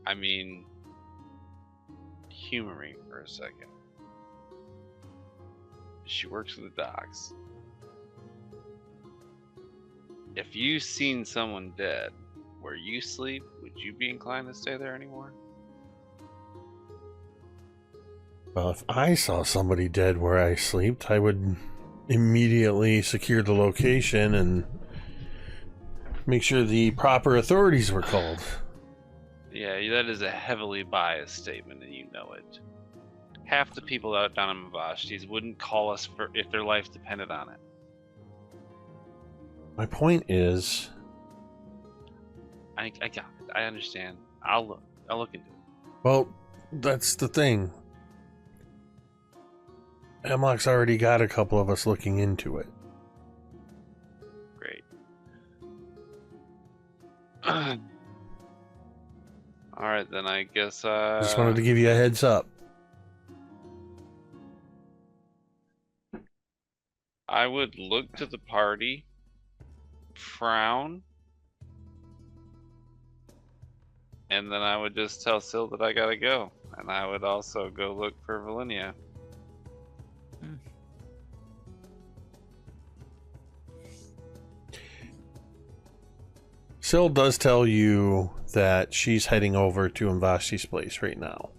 I mean, humor me for a second. She works for the docks. If you seen someone dead where you sleep, would you be inclined to stay there anymore? Well, if I saw somebody dead where I slept, I would immediately secure the location and make sure the proper authorities were called. Yeah, that is a heavily biased statement, and you know it. Half the people out down in Vashti's wouldn't call us for if their life depended on it. My point is, I got it. I understand. I'll look into it. well, that's the thing. Hemlock's already got a couple of us looking into it. Great. Alright, then I guess Just wanted to give you a heads up. I would look to the party, frown, and then I would just tell Syl that I gotta go. And I would also go look for Velynia. Syl does tell you that she's heading over to Vashti's place right now.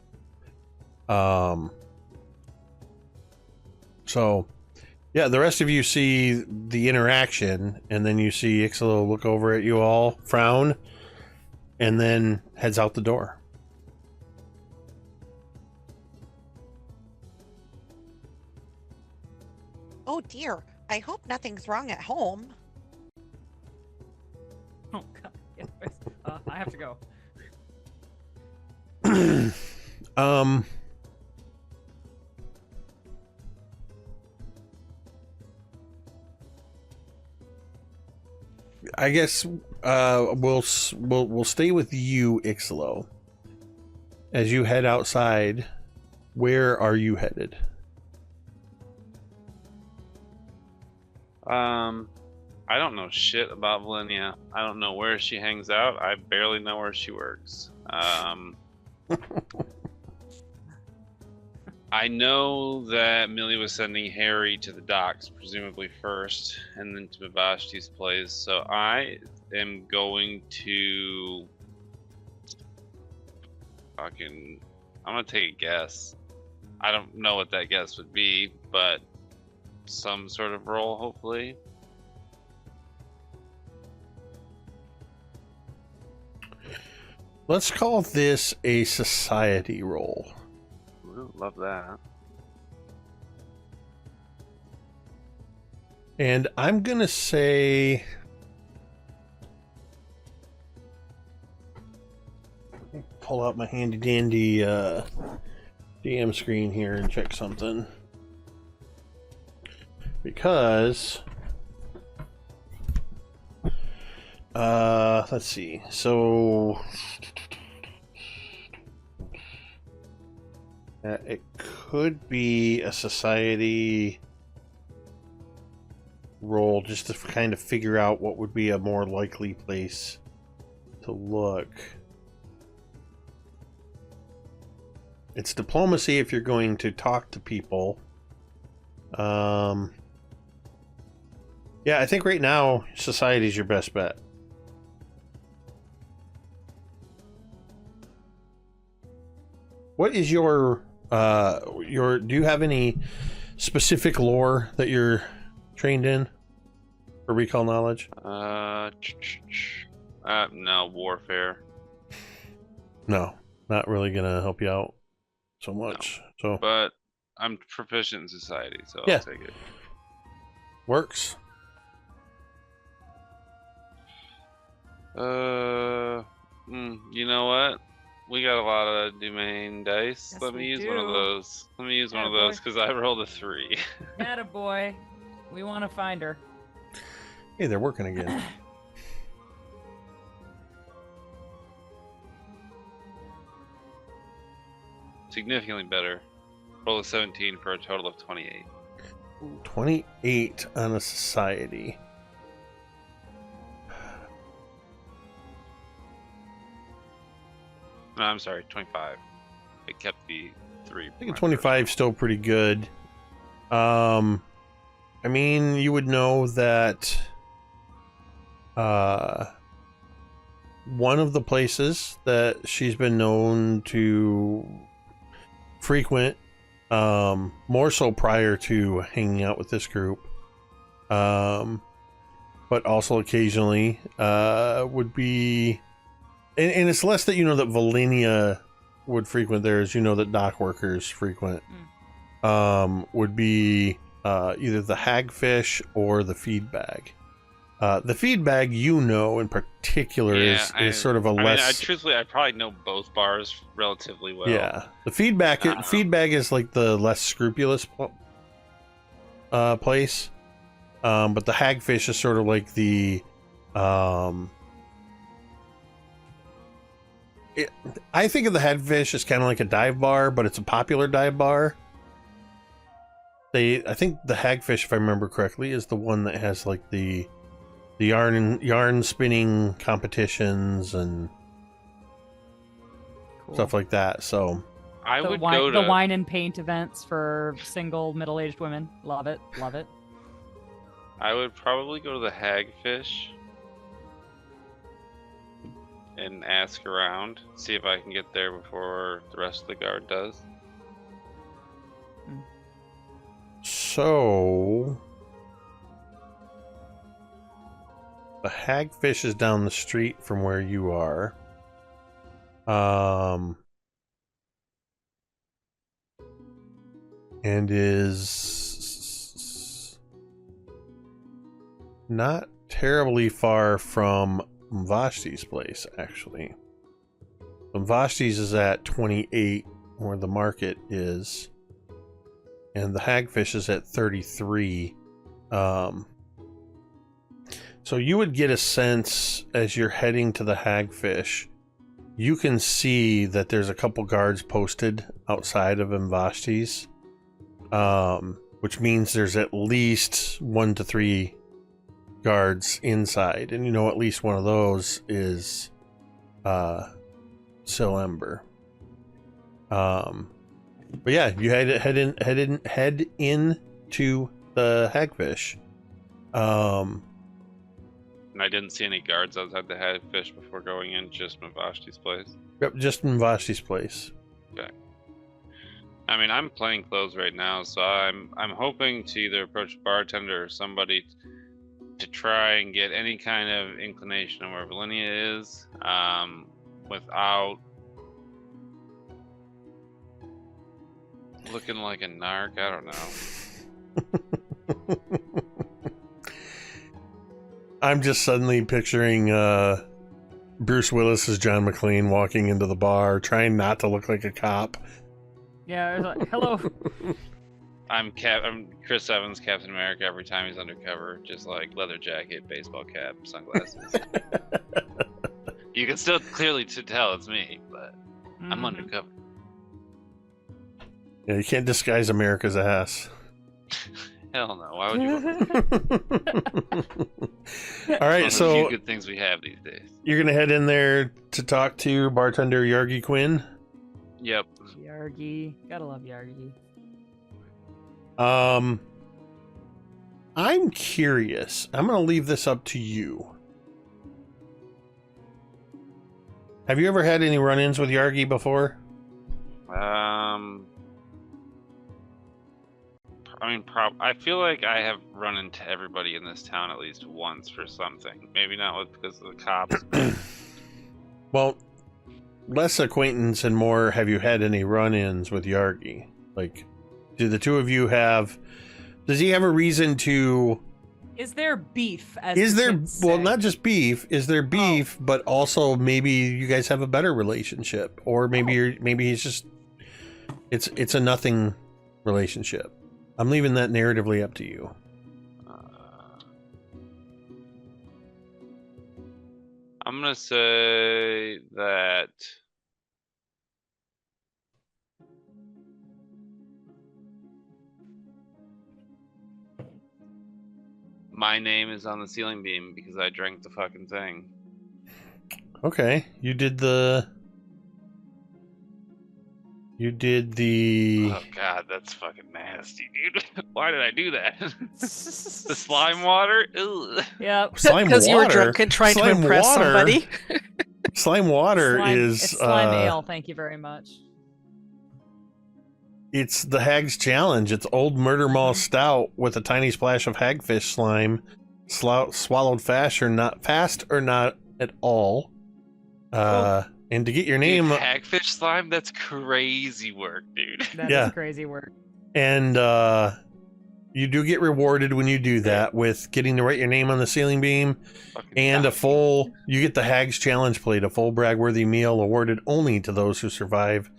So, yeah, the rest of you see the interaction, and then you see Icselo look over at you all, frown, and then heads out the door. Oh dear, I hope nothing's wrong at home. Oh god. Yeah, I have to go. I guess we'll stay with you, Icselo. As you head outside, where are you headed? I don't know shit about Velynia. I don't know where she hangs out. I barely know where she works. I know that Millie was sending Harry to the docks, presumably first, and then to Vashti's place. So I am going to I'm gonna take a guess. I don't know what that guess would be, but some sort of role, hopefully. Let's call this a society roll. Ooh, love that. And I'm going to say... pull out my handy-dandy DM screen here and check something. Because... let's see. So... it could be a society roll just to kind of figure out what would be a more likely place to look. It's diplomacy if you're going to talk to people. Yeah, I think right now society is your best bet. What is your do you have any specific lore that you're trained in for recall knowledge? No, warfare. No, not really gonna help you out so much. No. So, but I'm proficient in society, so yeah. I'll take it. Works. You know what? We got a lot of domain dice. Yes, Let me we use one of do. those. Let me use one of Attaboy. those because I rolled a 3. Attaboy. We want to find her. Hey, they're working again. Significantly better. Roll a 17 for a total of 28. 28 on a society. No, I'm sorry, 25. I kept the 3. I think a 25 is still pretty good. I mean, you would know that one of the places that she's been known to frequent, more so prior to hanging out with this group, but also occasionally, would be, and it's less that you know that Velynia would frequent there, as you know that dock workers frequent, would be either the hagfish or the feed bag. The feed bag, you know, in particular, is sort of a less. I mean, truthfully, I probably know both bars relatively well. Yeah, the feed bag is like the less scrupulous place, but the hagfish is sort of like the. I think of the hagfish as kind of like a dive bar, but it's a popular dive bar. I think the hagfish, if I remember correctly, is the one that has like the yarn spinning competitions and stuff like that. So I would wine, go to the wine and paint events for single middle-aged women. Love it, love it. I would probably go to the hagfish and ask around, see if I can get there before the rest of the guard does. So the hagfish is down the street from where you are. And is not terribly far from Vashti's place, actually. Vashti's is at 28, where the market is, and the hagfish is at 33. So you would get a sense as you're heading to the hagfish, you can see that there's a couple guards posted outside of Vashti's, which means there's at least 1 to 3 guards inside, and you know at least one of those is Sil Ember. But yeah, you head into the hagfish. And I didn't see any guards outside the hagfish before going in, just Mavashti's place. Yep, just in Vashti's place. Okay. I mean, I'm playing clothes right now, so I'm hoping to either approach a bartender or somebody to try and get any kind of inclination on where Velynia is, without looking like a narc. I don't know. I'm just suddenly picturing Bruce Willis as John McClane walking into the bar, trying not to look like a cop. Yeah, it was like, hello. I'm Chris Evans, Captain America, every time he's undercover, just like leather jacket, baseball cap, sunglasses. You can still clearly tell it's me, but I'm undercover. Yeah, you can't disguise America's ass. Hell no. Why would you? All right, so a few good things we have these days. you're gonna head in there to talk to bartender Yargi Quinn. Yep. Yargi. Gotta love Yargi. I'm curious. I'm going to leave this up to you. Have you ever had any run-ins with Yargi before? I mean, I feel like I have run into everybody in this town at least once for something. Maybe not because of the cops. Well, less acquaintance and more, have you had any run-ins with Yargi? Like, do the two of you have... Does he have a reason to... Is there beef? Is there... Well, not just beef. Is there beef, but also maybe you guys have a better relationship. Or maybe maybe he's just... It's a nothing relationship. I'm leaving that narratively up to you. I'm gonna say that my name is on the ceiling beam because I drank the fucking thing. Okay, you did the... Oh god, that's fucking nasty, dude. Why did I do that? The slime water? Ugh. Yep. Slime water? Because you were drunk and trying to Slime impress water? somebody. Slime water is... It's slime ale, thank you very much. It's the Hag's Challenge. It's old murder mall stout with a tiny splash of hagfish slime, swallowed fast or not at all. And to get your name... Dude, hagfish slime? That's crazy work, dude. That Yeah. is crazy work. And you do get rewarded when you do that with getting to write your name on the ceiling beam Fucking and god. you get the Hag's Challenge plate, a full brag-worthy meal awarded only to those who survive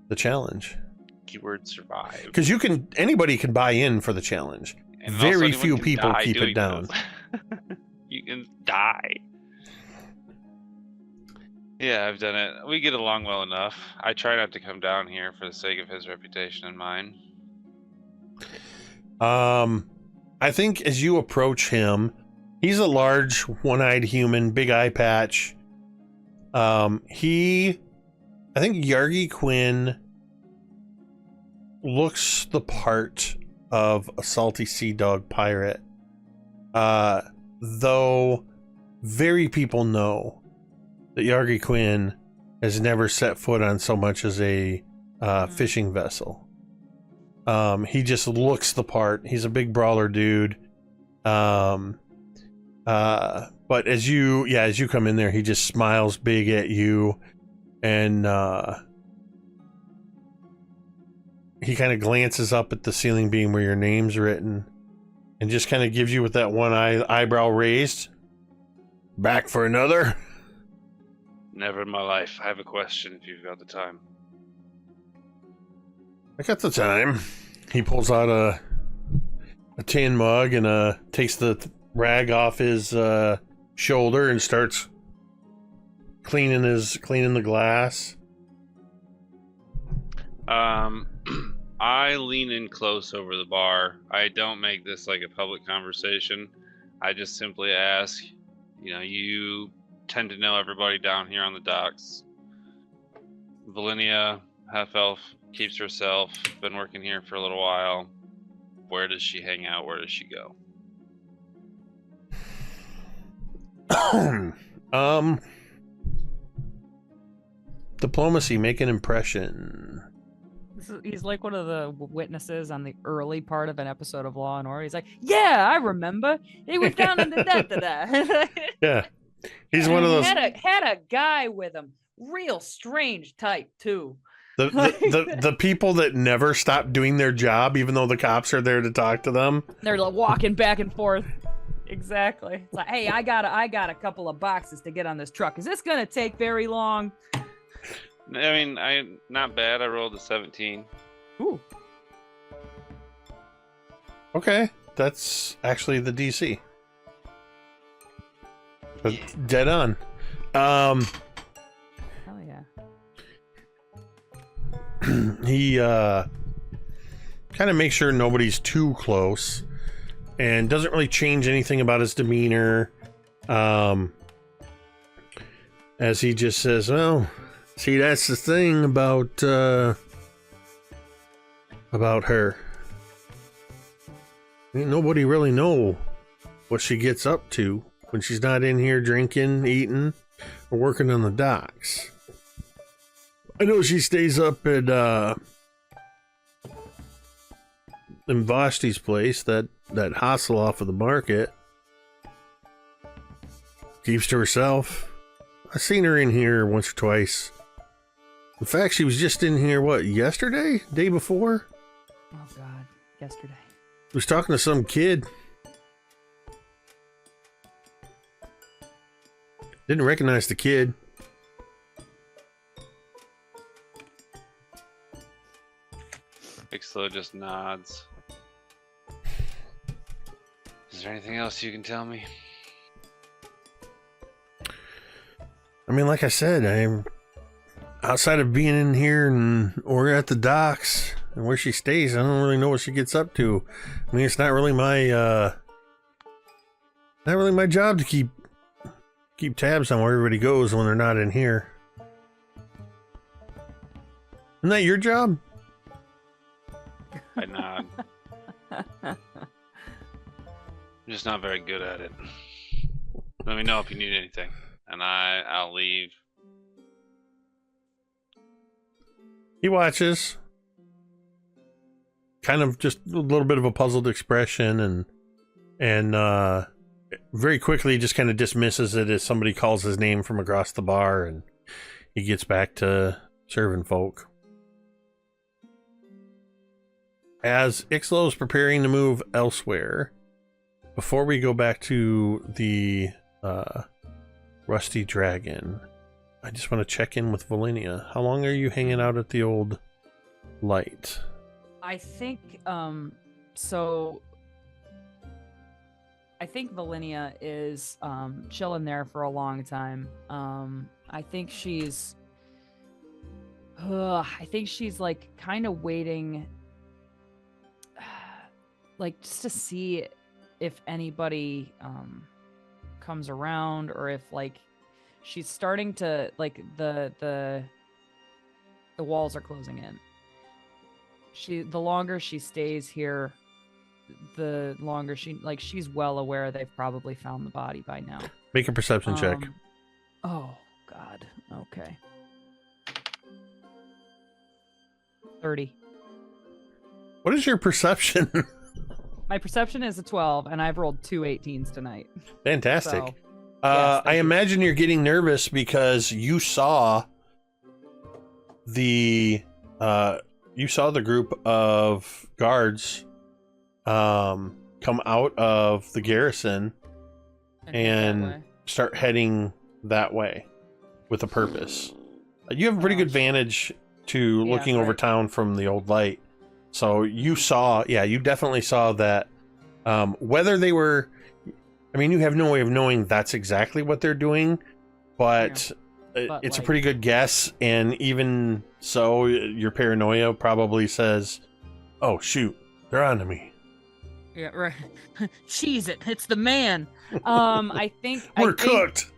the challenge. Keyword survive. Because anybody can buy in for the challenge. And also Very anyone few can people die keep it doing down. this. You can die. Yeah, I've done it. We get along well enough. I try not to come down here for the sake of his reputation and mine. I think as you approach him, he's a large, one-eyed human, big eye patch. I think Yargi Quinn looks the part of a salty sea dog pirate. Though very people know that Yargi Quinn has never set foot on so much as a fishing vessel. He just looks the part. He's a big brawler dude. But as you come in there, he just smiles big at you, and he kind of glances up at the ceiling beam where your name's written, and just kind of gives you with that one eyebrow raised. Back for another? Never in my life. I have a question if you've got the time. I got the time. He pulls out a tin mug and takes the rag off his shoulder and starts cleaning the glass. I lean in close over the bar. I don't make this like a public conversation. I just simply ask, you tend to know everybody down here on the docks. Velynia, half-elf, keeps herself, been working here for a little while. Where does she hang out? Where does she go? Diplomacy, make an impression. He's like one of the witnesses on the early part of an episode of Law and Order. He's like, yeah, I remember. He was down in the da-da-da. Yeah. He's one of those. Had a guy with him. Real strange type, too. The people that never stop doing their job, even though the cops are there to talk to them. They're like walking back and forth. Exactly. It's like, hey, I got a couple of boxes to get on this truck. Is this gonna take very long? I mean, not bad. I rolled a 17. Ooh. Okay, that's actually the DC. But dead on. Hell yeah. He kind of makes sure nobody's too close and doesn't really change anything about his demeanor. As he just says, well, See, that's the thing about her. Ain't nobody really know what she gets up to when she's not in here drinking, eating, or working on the docks. I know she stays up at in Vashti's place, that hostel off of the market. Keeps to herself. I've seen her in here once or twice. In fact, she was just in here, what, yesterday? Day before? Oh, God. Yesterday. Was talking to some kid. Didn't recognize the kid. Icselo just nods. Is there anything else you can tell me? I mean, like I said, I'm outside of being in here or at the docks and where she stays. I don't really know what she gets up to. I mean, it's not really my job to keep tabs on where everybody goes when they're not in here. Isn't that your job? I nod. I'm just not very good at it. Let me know if you need anything, and I'll leave. He watches, kind of just a little bit of a puzzled expression, and very quickly just kind of dismisses it as somebody calls his name from across the bar, and he gets back to serving folk. As Icselo is preparing to move elsewhere, before we go back to the Rusty Dragon, I just want to check in with Velynia. How long are you hanging out at the old light? I think, I think Velynia is chilling there for a long time. I think she's like kind of waiting, like just to see if anybody comes around, or if like she's starting to, like, the walls are closing in. The longer she stays here, the longer she's well aware they've probably found the body by now. Make a perception check. Oh God. Okay. 30. What is your perception? My perception is a 12, and I've rolled 2 18s tonight. Fantastic. So, yes, I imagine you're getting nervous because you saw the group of guards come out of the garrison and start heading that way with a purpose. You have a pretty good vantage to looking over town from the old light. So you definitely saw that. Whether they were, I mean, you have no way of knowing that's exactly what they're doing, but it's a pretty good guess. And even so, your paranoia probably says, "Oh shoot, they're onto me." Yeah, right. Cheese it. It's the man. I think we're cooked.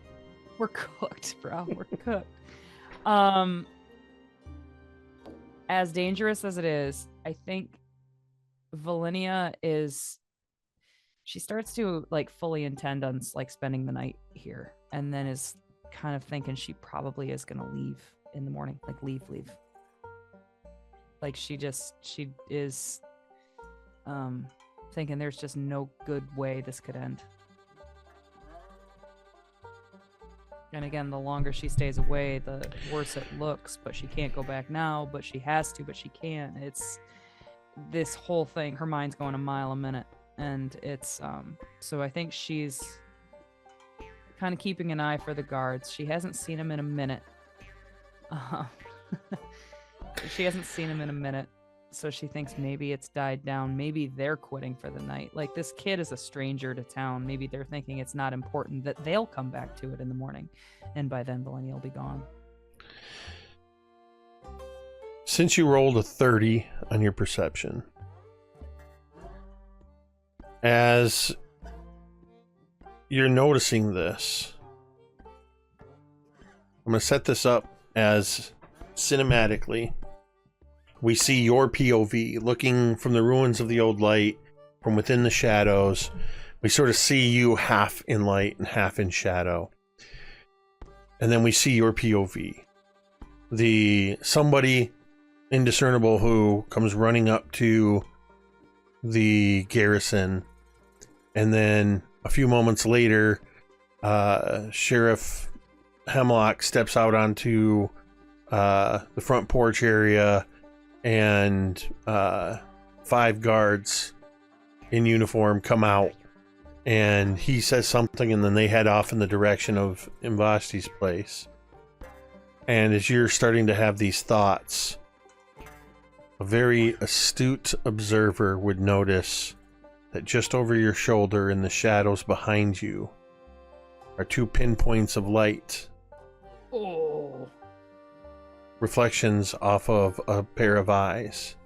We're cooked, bro. We're cooked. As dangerous as it is, I think Velynia she starts to like fully intend on like spending the night here, and then is kind of thinking she probably is gonna leave in the morning, like leave. Like she is thinking there's just no good way this could end. And again, the longer she stays away, the worse it looks, but she can't go back now, but she has to, but she can't. It's this whole thing, her mind's going a mile a minute. And it's, so I think she's kind of keeping an eye for the guards. She hasn't seen them in a minute. So she thinks maybe it's died down. Maybe they're quitting for the night. Like, this kid is a stranger to town. Maybe they're thinking it's not important, that they'll come back to it in the morning. And by then, Velynia will be gone. Since you rolled a 30 on your perception, as you're noticing this, I'm going to set this up as cinematically we see your POV looking from the ruins of the old light from within the shadows. We sort of see you half in light and half in shadow. And then we see your POV. Somebody indiscernible who comes running up to the garrison, and then a few moments later, Sheriff Hemlock steps out onto the front porch area, and 5 guards in uniform come out, and he says something, and then they head off in the direction of Imvasti's place. And as you're starting to have these thoughts, a very astute observer would notice that just over your shoulder in the shadows behind you are 2 pinpoints of light. Oh. Reflections off of a pair of eyes.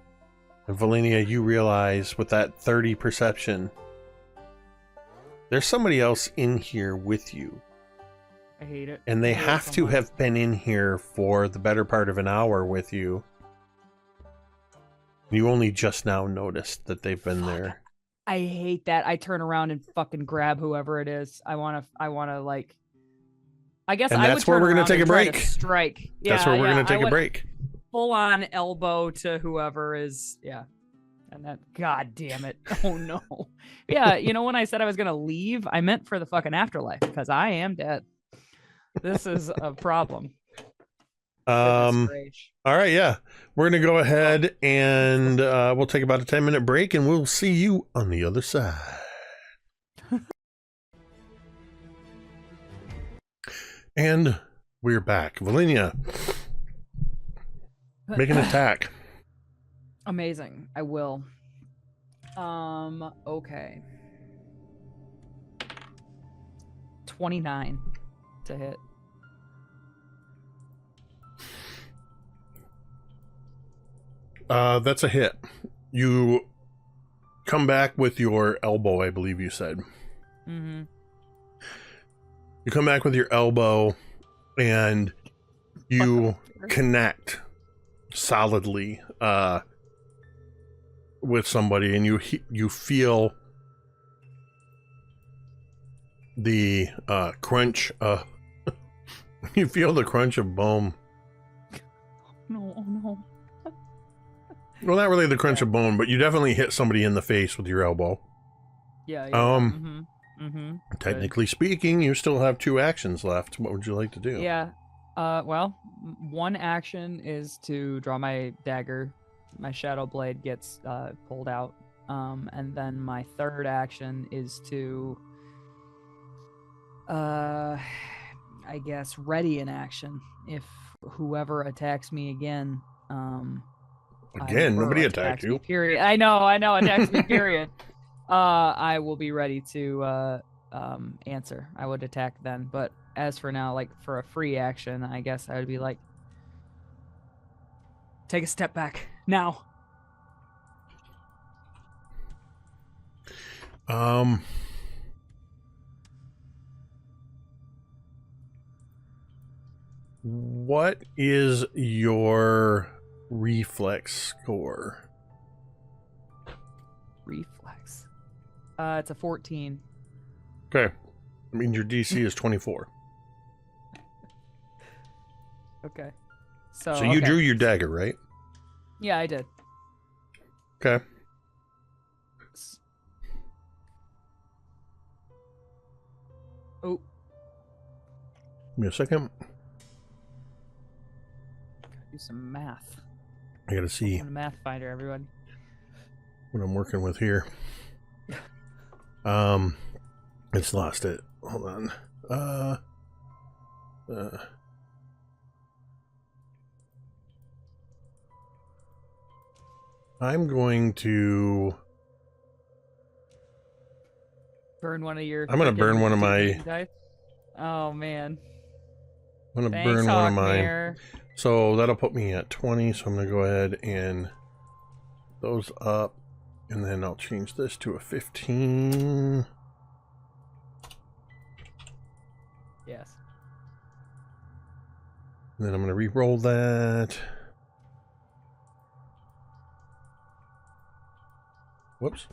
And Velynia, you realize with that 30 perception, there's somebody else in here with you. I hate it. And they I hate it have so to much. have been in here for the better part of an hour with you. You only just now noticed that they've been there. I hate that. I turn around and fucking grab whoever it is. I wanna like. I guess And I that's would where turn we're gonna around take and a try to break. Strike. That's where we're yeah, going to I take a would break. Full on elbow to whoever is. Yeah. And that. God damn it. Oh no. Yeah. You know when I said I was gonna leave, I meant for the fucking afterlife because I am dead. This is a problem. Goodness gracious. All right, yeah. We're going to go ahead and we'll take about a 10-minute break, and we'll see you on the other side. And we're back. Velynia, make an attack. Amazing. I will. Okay. 29 to hit. That's a hit. You come back with your elbow, I believe you said. Mm-hmm. You come back with your elbow, and you connect solidly with somebody, and you feel the crunch. You feel the crunch of bone. No, oh no. Well, not really the crunch of bone, but you definitely hit somebody in the face with your elbow. Yeah. Technically speaking, you still have 2 actions left. What would you like to do? Yeah. Well, one action is to draw my dagger. My shadow blade gets pulled out. And then my third action is to I guess ready an action if whoever attacks me again. Again, or nobody attacks attacked you. me, period. I know, attacks me, period. I will be ready to answer. I would attack then, but as for now, like for a free action, I guess I would be like, take a step back now. What is your reflex score? Reflex. It's a 14. Okay. I mean, your DC is 24. Okay. So So you okay. drew your dagger, right? Yeah, I did. Okay. Oh, Give me a second. do some math. I gotta see I'm a math finder, everyone. what I'm working with here. It's lost it. Hold on. I'm going to Burn one of your. I'm gonna burn frickin' one of my- D20 dice. Oh man. I'm gonna Thanks, burn one of mine. Hawkmare. So that'll put me at 20, so I'm gonna go ahead and those up, and then I'll change this to a 15. Yes. And then I'm going to re-roll that. Whoops.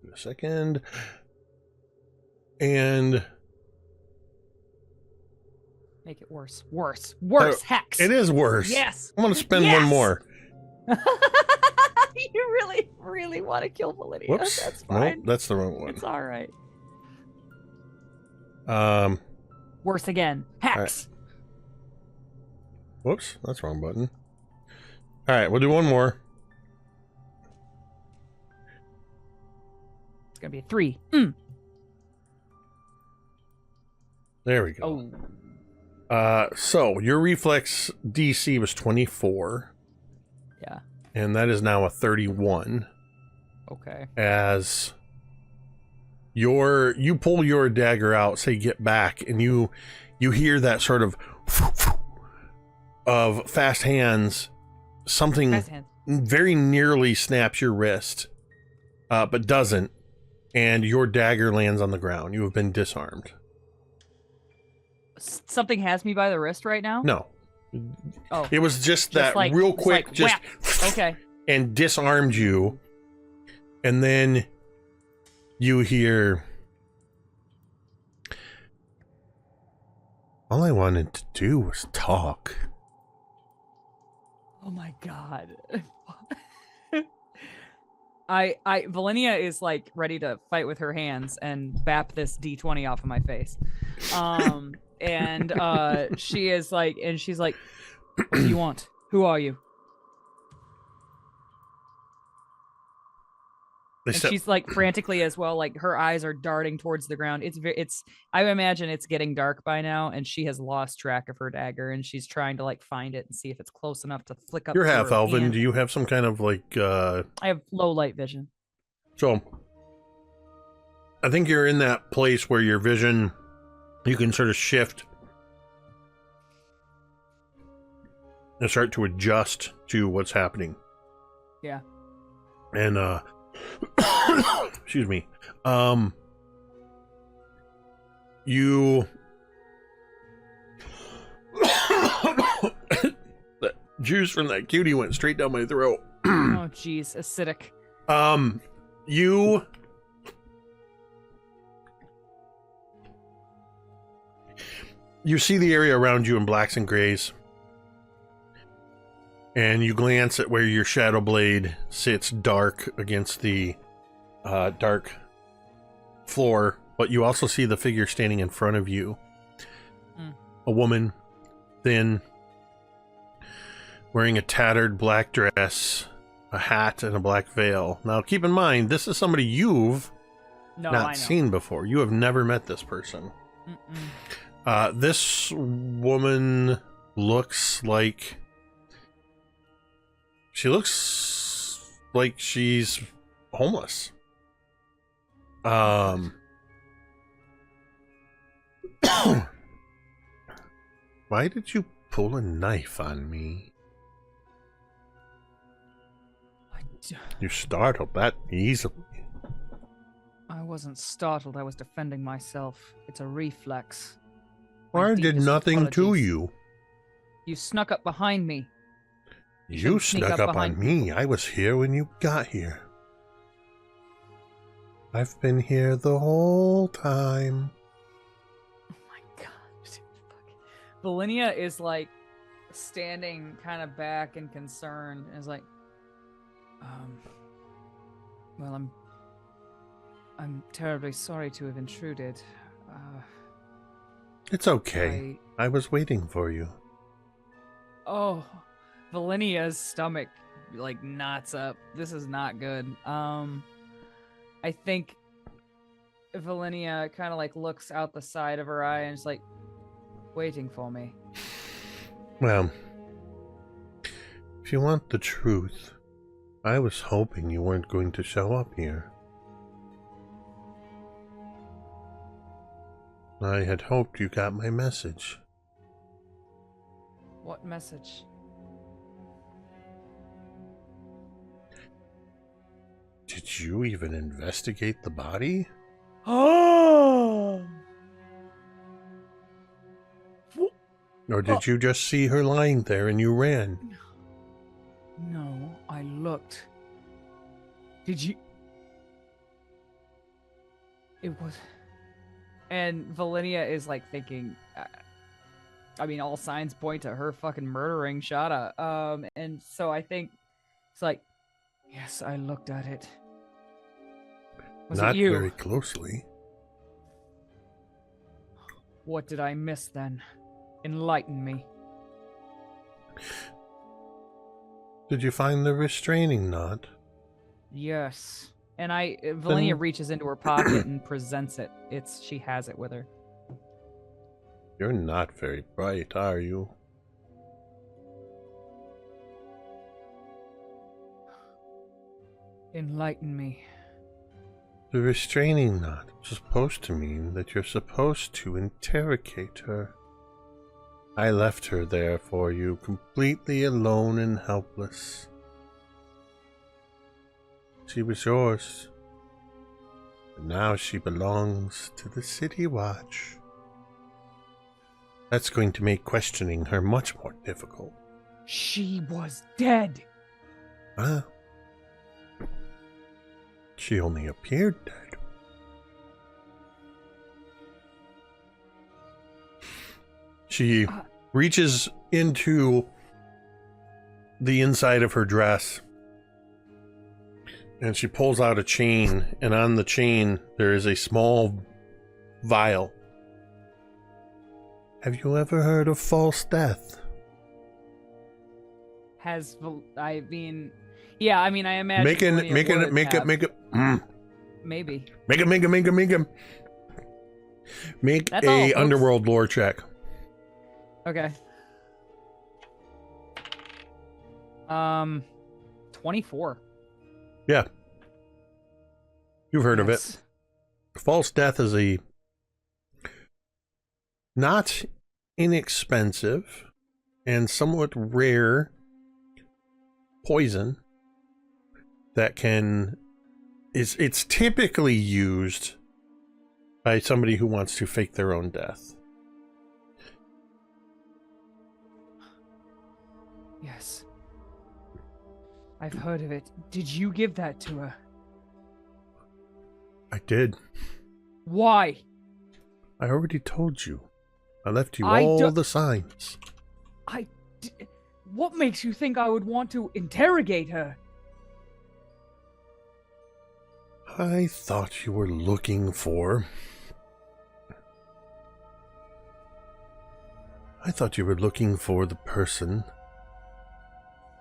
Give it a second. And Make it worse. Worse. Worse. Hex. it is worse. Yes. I'm going to spend one more. You really, really want to kill Velynia. Whoops. That's fine. Nope, that's the wrong one. It's all right. Worse again. Hex. Right. Whoops, that's the wrong button. All right, we'll do one more. It's gonna be a 3. There we go. Oh. So your reflex DC was 24. Yeah. And that is now a 31. Okay. As you pull your dagger out, say get back, and you hear that sort of fast hands. Something Fast hands. very nearly snaps your wrist, but doesn't, and your dagger lands on the ground. You have been disarmed. Something has me by the wrist right now? No. Oh. It was just that like, real quick, like, just whack. Okay. and disarmed you, and then you hear, all I wanted to do was talk. Oh my god. Velynia is like ready to fight with her hands and bap this D20 off of my face. And she's like, what do you want? Who are you? And she's like frantically as well, like her eyes are darting towards the ground. I imagine it's getting dark by now, and she has lost track of her dagger, and she's trying to like find it and see if it's close enough to flick up. You're to half her elven. hand. Do you have some kind of like I have low light vision. So I think you're in that place where your vision, you can sort of shift and start to adjust to what's happening. Yeah. And excuse me. You that juice from that cutie went straight down my throat. Oh jeez, acidic. You see the area around you in blacks and grays, and you glance at where your shadow blade sits dark against the dark floor, but you also see the figure standing in front of you. A woman, thin, wearing a tattered black dress, a hat, and a black veil. Now keep in mind, this is somebody you've not seen before. You have never met this person. This woman looks like she's homeless. Why did you pull a knife on me? You startled that easily. I wasn't startled. I was defending myself. It's a reflex. I did nothing to you. You snuck up behind me. You snuck up on me. I was here when you got here. I've been here the whole time. Oh my god. Velynia is like standing kind of back and concerned and is like, well, I'm terribly sorry to have intruded. It's okay. I was waiting for you. Oh, Velynia's stomach like knots up. This is not good. I think Velynia kind of like looks out the side of her eye and is like, waiting for me. Well, if you want the truth, I was hoping you weren't going to show up here. I had hoped you got my message. What message? Did you even investigate the body? Oh! Or did you just see her lying there and you ran? No, I looked. Did you? It was. And Velynia is like thinking. I mean, all signs point to her fucking murdering Shada. And so I think it's like, yes, I looked at it. Was Not it you? very closely. What did I miss then? Enlighten me. Did you find the restraining knot? Yes. And Velynia reaches into her pocket and presents it. She has it with her. You're not very bright, are you? Enlighten me. The restraining knot is supposed to mean that you're supposed to interrogate her. I left her there for you, completely alone and helpless. She was yours, but now she belongs to the City Watch. That's going to make questioning her much more difficult. She was dead. Huh? She only appeared dead. She reaches into the inside of her dress and she pulls out a chain, and on the chain there is a small vial. Have you ever heard of false death? I imagine. Make it. Maybe. Make That's all, a folks. underworld lore check. Okay. 24. Yeah. You've heard of it. False death is a not inexpensive and somewhat rare poison that it's typically used by somebody who wants to fake their own death. Yes. I've heard of it. Did you give that to her? I did. Why? I already told you. I left you all the signs. What makes you think I would want to interrogate her? I thought you were looking for... the person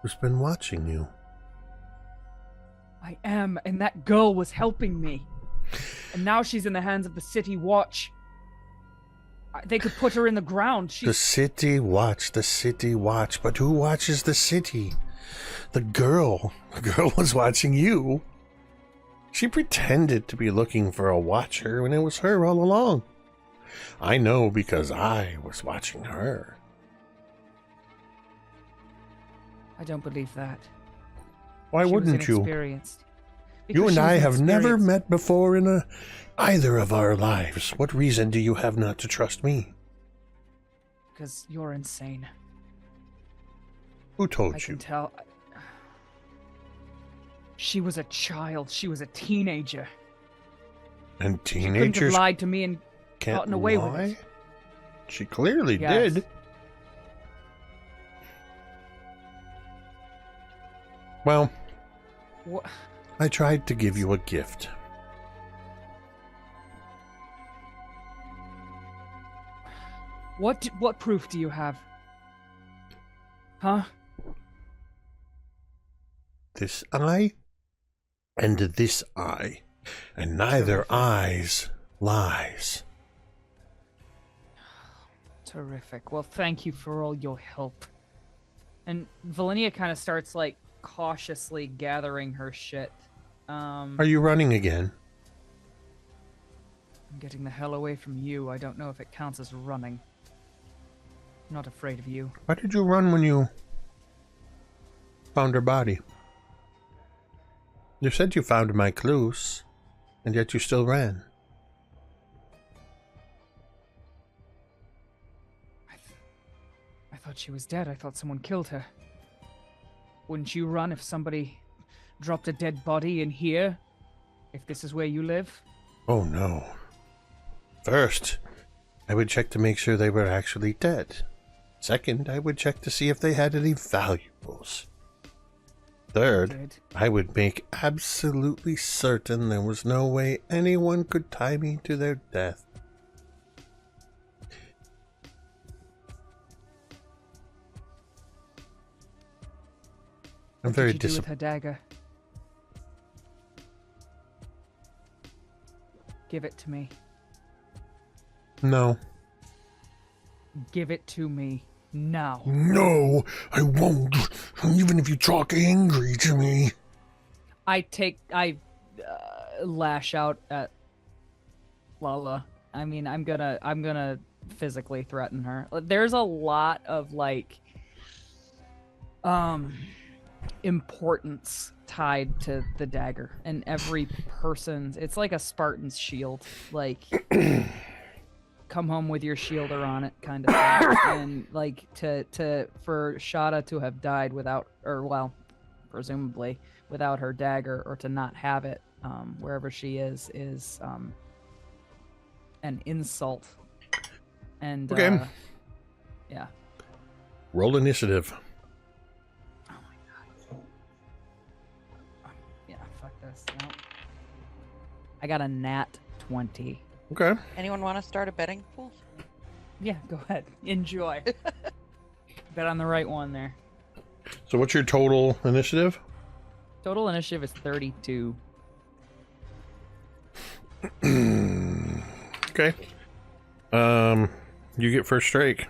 who's been watching you. I am, and that girl was helping me. And now she's in the hands of the City Watch. They could put her in the ground. The City Watch, but who watches the city? The girl was watching you. She pretended to be looking for a watcher when it was her all along. I know because I was watching her. I don't believe that. Why wouldn't you? You and I have never met before in either of our lives. What reason do you have not to trust me? Because you're insane. Who told I you? can tell. She was a child. She was a teenager. And She couldn't teenagers have lied to me and can't gotten away with lie? it. She clearly Yes. did. Well, What? I tried to give you a gift. What proof do you have? Huh? This eye and this eye, and neither eye's lies. Terrific. Well, thank you for all your help. And Velynia kind of starts like cautiously gathering her shit. Are you running again? I'm getting the hell away from you. I don't know if it counts as running. I'm not afraid of you. Why did you run when you found her body? You said you found my clues, and yet you still ran. thought she was dead. I thought someone killed her. Wouldn't you run if somebody dropped a dead body in here? If this is where you live? Oh no. First, I would check to make sure they were actually dead. Second, I would check to see if they had any valuables. Third, Dead. I would make absolutely certain there was no way anyone could tie me to their death. I'm What very did you do with disappointed. her dagger? Give it to me. No. Give it to me now. No, I won't. Even if you talk angry to me. I lash out at Lala. I mean, I'm gonna physically threaten her. There's a lot of like importance tied to the dagger, and every person's, it's like a Spartan's shield, like come home with your shielder on it kind of thing. And like for Shada to have died without, or well, presumably without her dagger, or to not have it wherever she is an insult. And Okay. yeah. Roll initiative. Oh my god. Yeah, fuck this. Nope. I got a nat 20. Okay. Anyone want to start a betting pool? Yeah, go ahead. Enjoy. Bet on the right one there. So what's your total initiative? Total initiative is 32. Okay. You get first strike.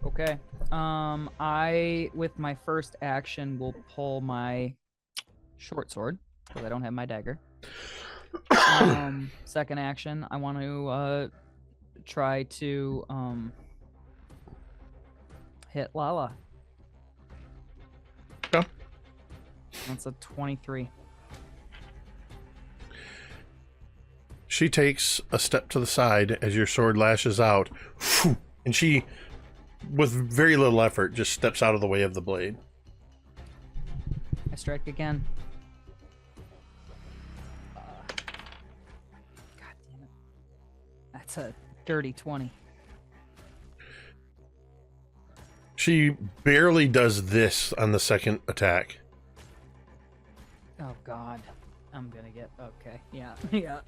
Okay. I, with my first action, will pull my short sword, because I don't have my dagger. Second action, I want to try to hit Lala. Okay. That's a 23. She takes a step to the side as your sword lashes out, and she, with very little effort, just steps out of the way of the blade. I strike again. God damn it. That's a dirty 20. She barely does this on the second attack. Oh god. I'm gonna get okay. Yeah. Yeah.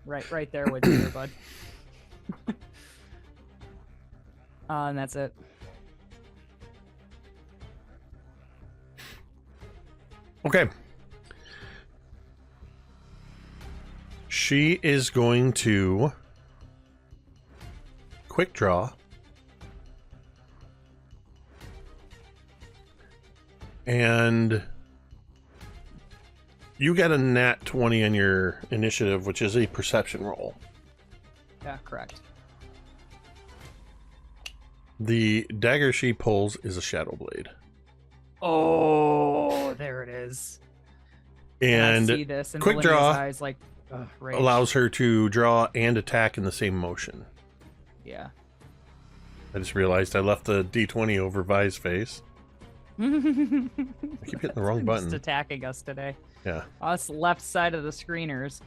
Right there with you, bud. And that's it. Okay. She is going to quick draw. And you got a nat 20 on your initiative, which is a perception roll. Yeah, correct. The dagger she pulls is a shadow blade. Oh, there it is. And I see this, and quick Velynia's draw eyes like rage. allows her to draw and attack in the same motion. Yeah. I just realized I left the D20 over Vi's face. I keep hitting the wrong button. Just attacking us today. Yeah. Us left side of the screeners.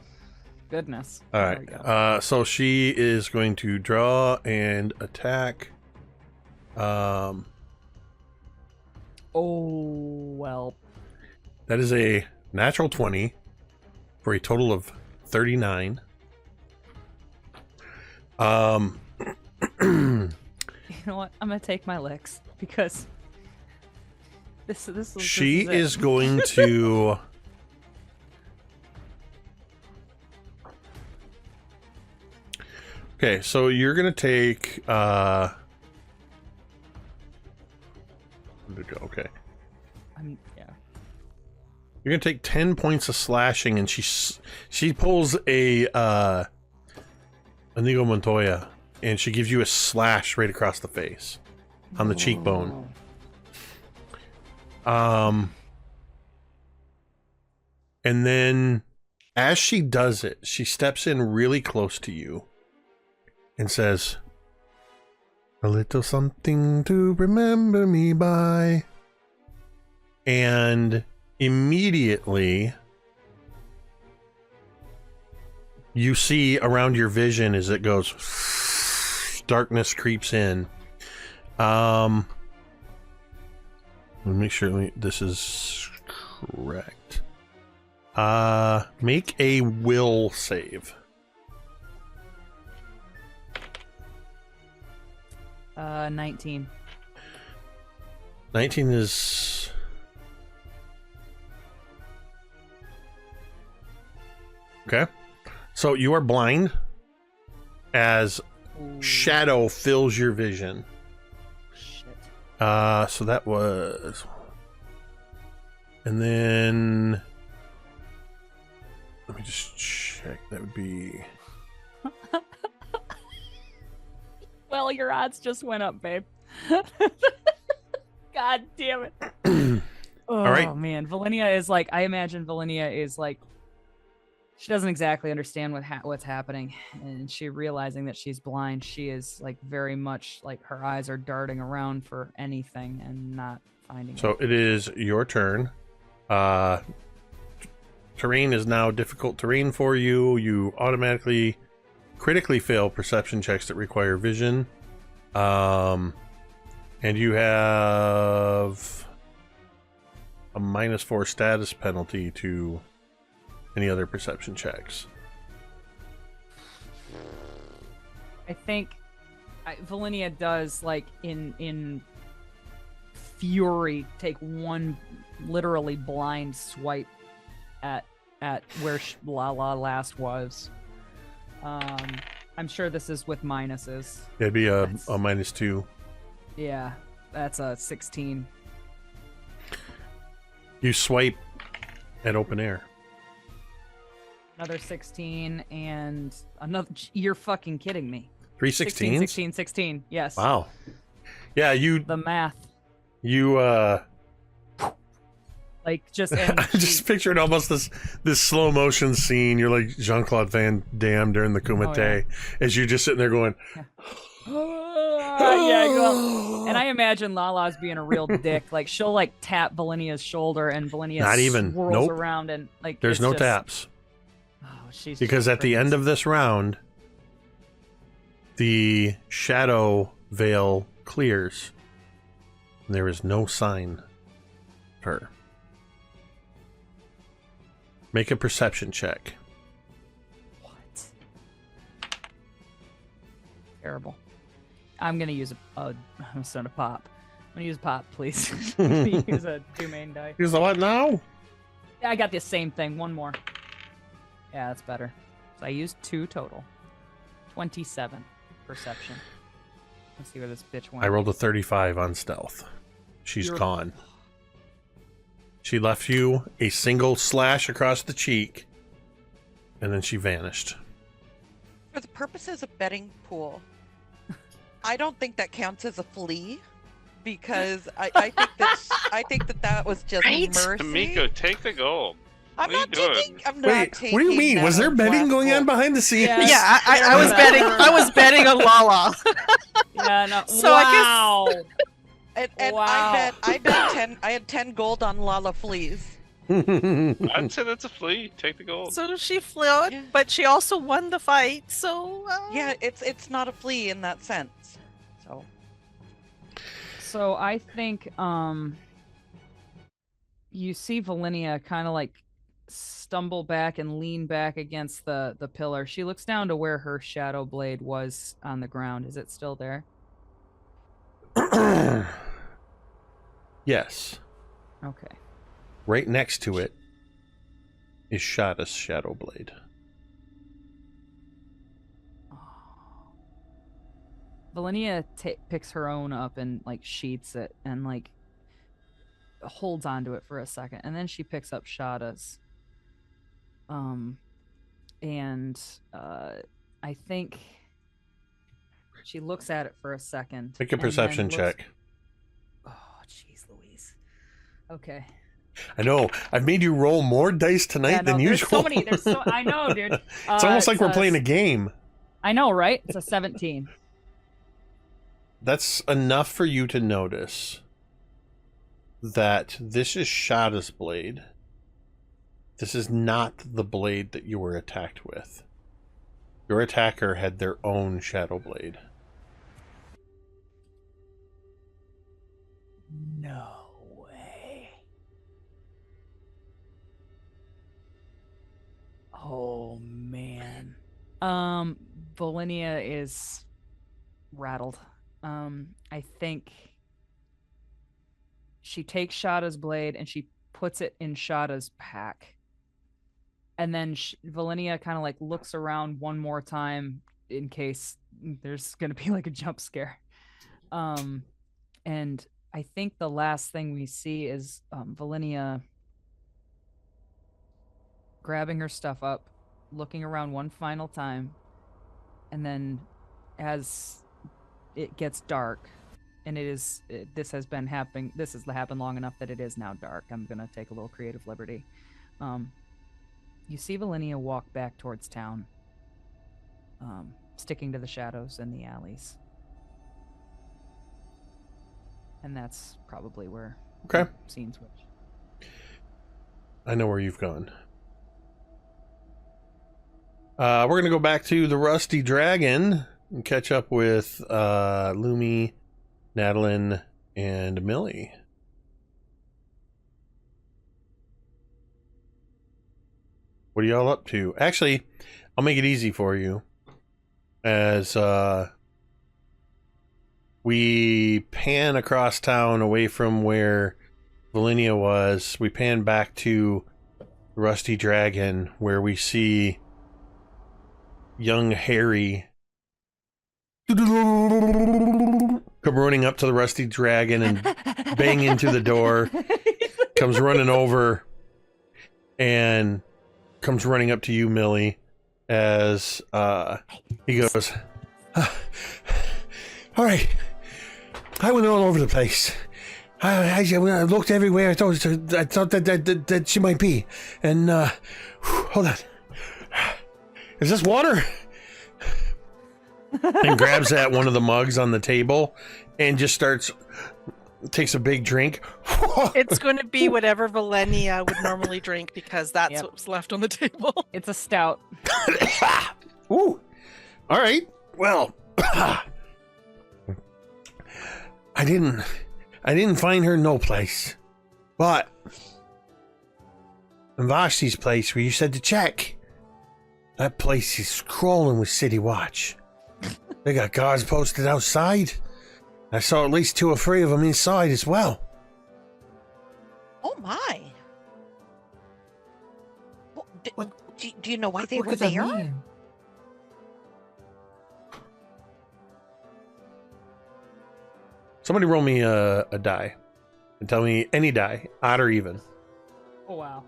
Goodness. All There we right. go. So she is going to draw and attack. Oh, well. That is a natural 20 for a total of 39. You know what? I'm gonna take my licks because this She it. is going to Okay, so you're gonna take where'd it go? Okay. Yeah. You're gonna take 10 points of slashing, and she pulls a Inigo Montoya, and she gives you a slash right across the face, on the cheekbone. And then, as she does it, she steps in really close to you, and says, A little something to remember me by. And immediately you see around your vision as it goes, darkness creeps in. Let me make sure this is correct. Make a will save. 19. 19 is... Okay. So you are blind as shadow fills your vision. Shit. So that was... And then... Let me just check. That would be... Well, your odds just went up, babe. God damn it. Oh, right. man. Velynia is like, I imagine Velynia is like, she doesn't exactly understand what's happening. And she realizing that she's blind, she is like very much like her eyes are darting around for anything and not finding So it is your turn. Terrain is now difficult terrain for you. You automatically critically fail perception checks that require vision. And you have a -4 status penalty to any other perception checks. I think Velynia does, like, in fury, take one literally blind swipe at where Lala last was. I'm sure this is with minuses. It'd be a -2. Yeah, that's a 16. You swipe at open air. Another 16 and another. You're fucking kidding me. 3 16, 16s? 16, 16. Yes. Wow. Yeah, The math. you Like, just. I'm just picturing almost this slow motion scene. You're like Jean-Claude Van Damme during the Kumite, as you're just sitting there going, yeah, go. And I imagine Lala's being a real dick. Like, she'll like tap Velynia's shoulder, and Velynia Not even. swirls Nope. around, and like there's it's no just, taps. Oh, she's Because just at the freaking- end of this round, the shadow veil clears. And there is no sign of her. Make a perception check. What? Terrible. I'm gonna use a son of pop. I'm gonna use pop, please. Use a 2 main die. Use the what now? Yeah, I got the same thing. One more. Yeah, that's better. So I used 2 total. 27 perception. Let's see where this bitch went. I rolled a 35 on stealth. She's gone. She left you a single slash across the cheek, and then she vanished. For the purposes of betting pool, I don't think that counts as a flea, because I think that was just Right? mercy. Tamiko, take the gold. I'm What are not you taking. doing? I'm not Wait, taking. what do you mean? that Was there betting going on gold. behind the scenes? Yeah. Yeah, I was betting. I was betting on Lala. Yeah, no. So I guess- wow. And Wow. I bet 10. I had 10 gold on Lala fleas. I'd say that's a flea. Take the gold. So she fled, Yeah. but she also won the fight. So Yeah, it's not a flea in that sense. So I think you see Velynia kind of like stumble back and lean back against the pillar. She looks down to where her shadow blade was on the ground. Is it still there? Yes. Okay. Right next to it is Shada's shadow blade. Velynia picks her own up and like sheaths it and like holds onto it for a second, and then she picks up Shada's. I think she looks at it for a second. Make a and then perception looks- check. Oh, jeez, Louise. Okay. I know. I've made you roll more dice tonight Yeah, no, than there's usual. so many. I know, dude. It's almost like we're playing a game. I know, right? It's a 17. That's enough for you to notice that this is Shada's blade. This is not the blade that you were attacked with. Your attacker had their own shadow blade. No way. Oh man. Velynia is rattled. I think she takes Shada's blade and she puts it in Shada's pack. And then Velynia kind of like looks around one more time in case there's going to be like a jump scare. And I think the last thing we see is Velynia grabbing her stuff up, looking around one final time, and then as it gets dark, and this has happened long enough that it is now dark. I'm gonna take a little creative liberty. You see Velynia walk back towards town, sticking to the shadows in the alleys. And that's probably where Okay. the scene switch. I know where you've gone. We're going to go back to the Rusty Dragon and catch up with Lumi, Natalin, and Millie. What are y'all up to? Actually, I'll make it easy for you. As we pan across town away from where Velynia was, we pan back to Rusty Dragon, where we see young Harry come running up to the Rusty Dragon and bang into the door, comes running over, and comes running up to you, Millie, as he goes, all right, I went all over the place. I looked everywhere. I thought that she might be. And hold on, is this water? And grabs at one of the mugs on the table and just takes a big drink. It's going to be whatever Velynia would normally drink because that's what's left on the table. It's a stout. Ooh. All right. Well, I didn't find her no place, but in Vashti's place where you said to check, that place is crawling with City Watch. They got guards posted outside. I saw at least 2 or 3 of them inside as well. Oh my! What- Do you know why they What were does that there? mean? Somebody roll me a die and tell me any die, odd or even. Oh wow.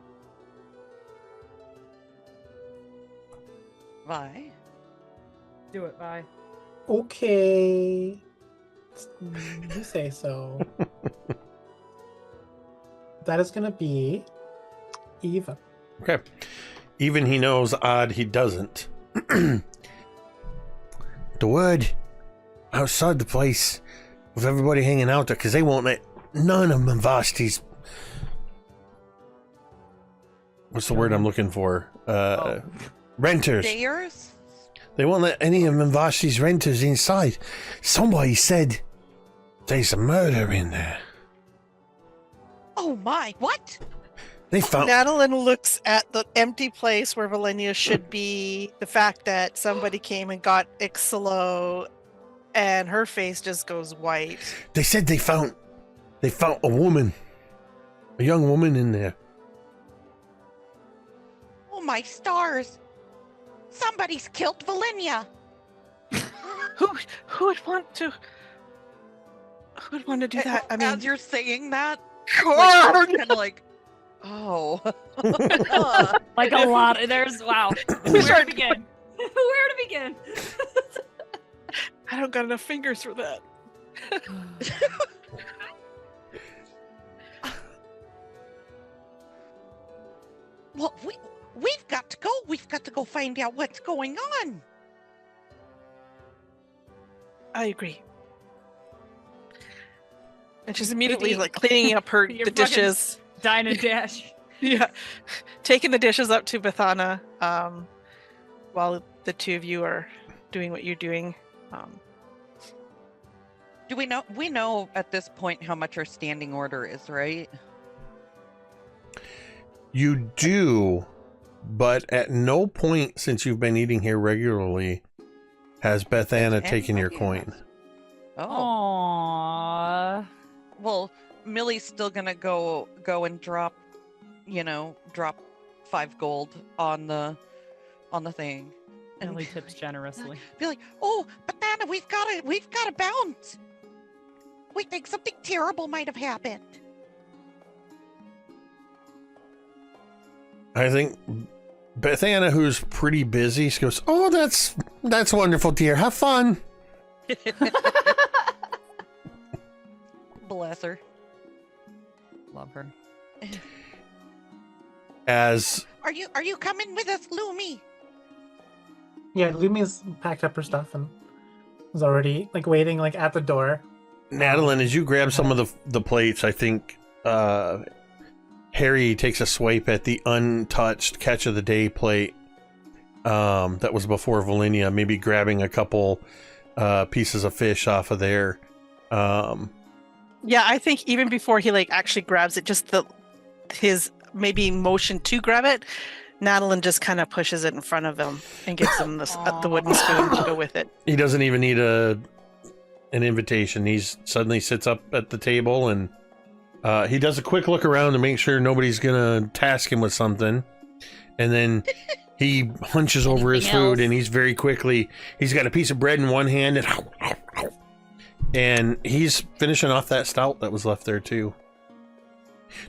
Why? Do it, bye. Okay. You say so. That is gonna be even. Okay. Even he knows, odd he doesn't. The word outside the place with everybody hanging out there, because they won't let none of Vashti's... What's the word I'm looking for? Renters. Stairs? They won't let any of Vashti's renters inside. Somebody said there's a murder in there. Oh my! What? They found... Natalin looks at the empty place where Velynia should be, the fact that somebody came and got Icselo, and her face just goes white. They said they found a woman. A young woman in there. Oh my stars! Somebody's killed Velynia. Who would want to do that? I mean, as you're saying that, God! like, kind of like, oh, Like a lot. Wow. Where to begin? Where to begin? I don't got enough fingers for that. well, we've got to go. We've got to go find out what's going on. I agree. And she's immediately like cleaning up You're the fucking dishes. Dine and dash. Yeah, taking the dishes up to Bethana, while the two of you are doing what you're doing. Do we know? We know at this point how much our standing order is, right? You do, but at no point since you've been eating here regularly has Bethana taken your coin. Oh. Aww. Well, Millie's still gonna go and drop, drop 5 gold on the thing. And Millie tips generously. be like, "Oh, Bethana, we've got to bounce. We think something terrible might have happened." I think Bethana, who's pretty busy, she goes, "Oh, that's wonderful, dear. Have fun." Bless her. Love her. As Are you coming with us, Lumi? Yeah, Lumi's packed up her stuff and was already like waiting like at the door. Natalin, as you grab some of the plates, I think Harry takes a swipe at the untouched catch of the day plate that was before Velynia, maybe grabbing a couple pieces of fish off of there. Yeah, I think even before he like actually grabs it, just his maybe motion to grab it, Natalin just kind of pushes it in front of him and gives him the wooden spoon to go with it. He doesn't even need an invitation. He suddenly sits up at the table and he does a quick look around to make sure nobody's gonna task him with something, and then he hunches over his food and he's got a piece of bread in one hand and he's finishing off that stout that was left there too.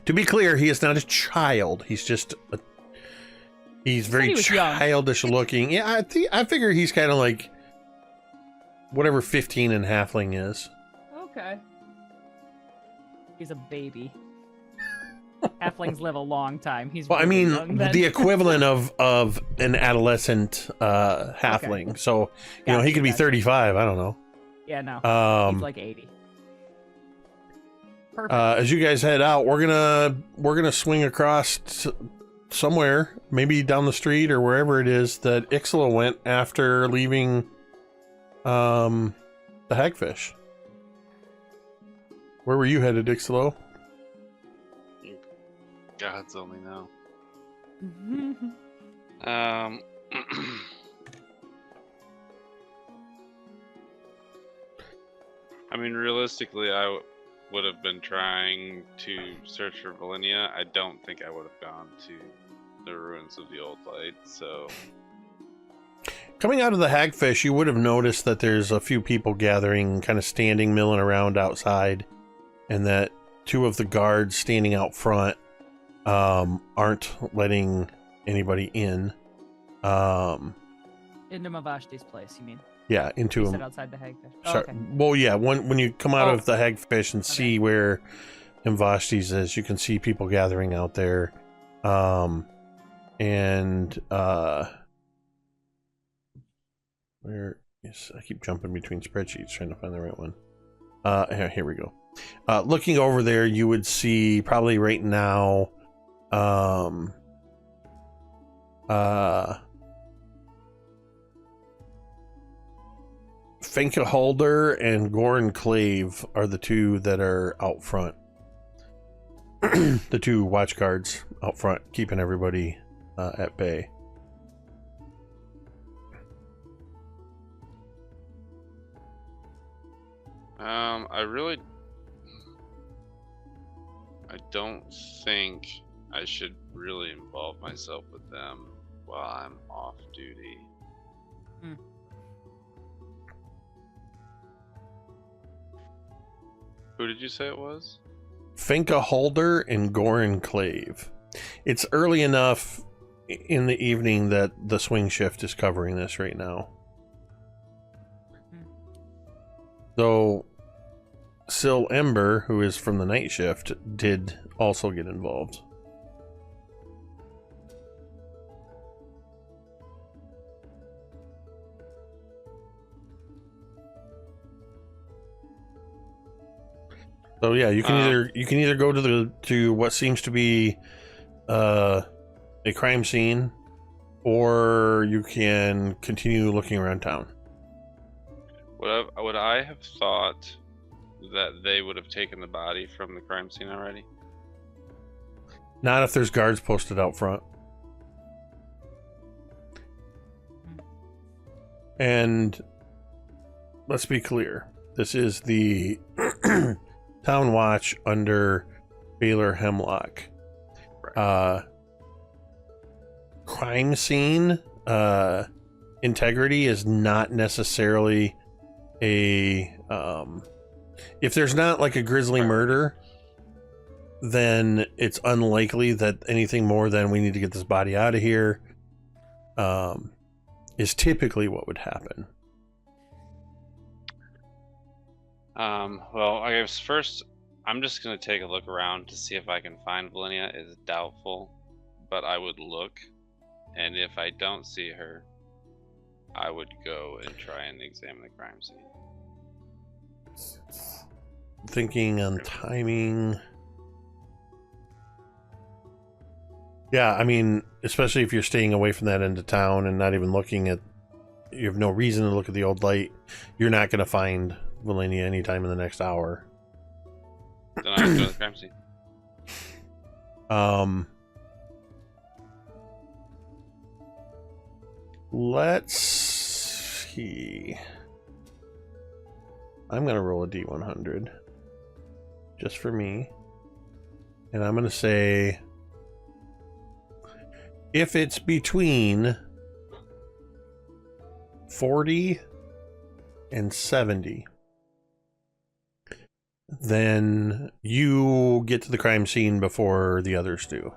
To be clear, he is not a child. He's just he's very childish looking. Yeah, I figure he's kind of like whatever 15 and halfling is. Okay. He's a baby. Halflings live a long time. He's Well, really I mean, young then. the equivalent of an adolescent halfling. Okay. So, he could be 35. I don't know. Yeah, no. He's like 80. Perfect. As you guys head out, we're gonna swing across somewhere, maybe down the street or wherever it is that Icselo went after leaving the hagfish. Where were you headed, Icselo? Gods only know. I mean, realistically, I would have been trying to search for Velynia. I don't think I would have gone to the ruins of the old light, so... Coming out of the hagfish, you would have noticed that there's a few people gathering, kind of standing, milling around outside, and that 2 of the guards standing out front aren't letting anybody in. Into Mavashti's place, you mean? Yeah, into You him. said outside the hagfish. Oh, Sorry. okay. Well, yeah, when you come out of the hagfish and see where Vashti's is, you can see people gathering out there. Where is, I keep jumping between spreadsheets trying to find the right one. Here we go. Looking over there, you would see probably right now, Finka Holder and Goran Clave are the 2 that are out front. The 2 watch guards out front, keeping everybody at bay. I don't think I should really involve myself with them while I'm off duty. Who did you say it was? Finka Holder and Goran Clave. It's early enough in the evening that the swing shift is covering this right now. Though Sil Ember, who is from the night shift, did also get involved. So yeah, you can either go to what seems to be a crime scene, or you can continue looking around town. Would I have thought that they would have taken the body from the crime scene already? Not if there's guards posted out front. And let's be clear, this is the town watch under Baylor Hemlock. Crime scene integrity is not necessarily a if there's not like a grisly murder, then it's unlikely that anything more than we need to get this body out of here is typically what would happen. Well, I guess first I'm just gonna take a look around to see if I can find Velynia. It's doubtful, but I would look, and if I don't see her, I would go and try and examine the crime scene. Thinking on timing. Yeah, I mean, especially if you're staying away from that end of town and not even looking at, you have no reason to look at the old light, you're not going to find Velynia anytime in the next hour. Then I go to the crime scene. Let's see. I'm going to roll a D100 just for me. And I'm going to say, if it's between 40 and 70, then you get to the crime scene before the others do.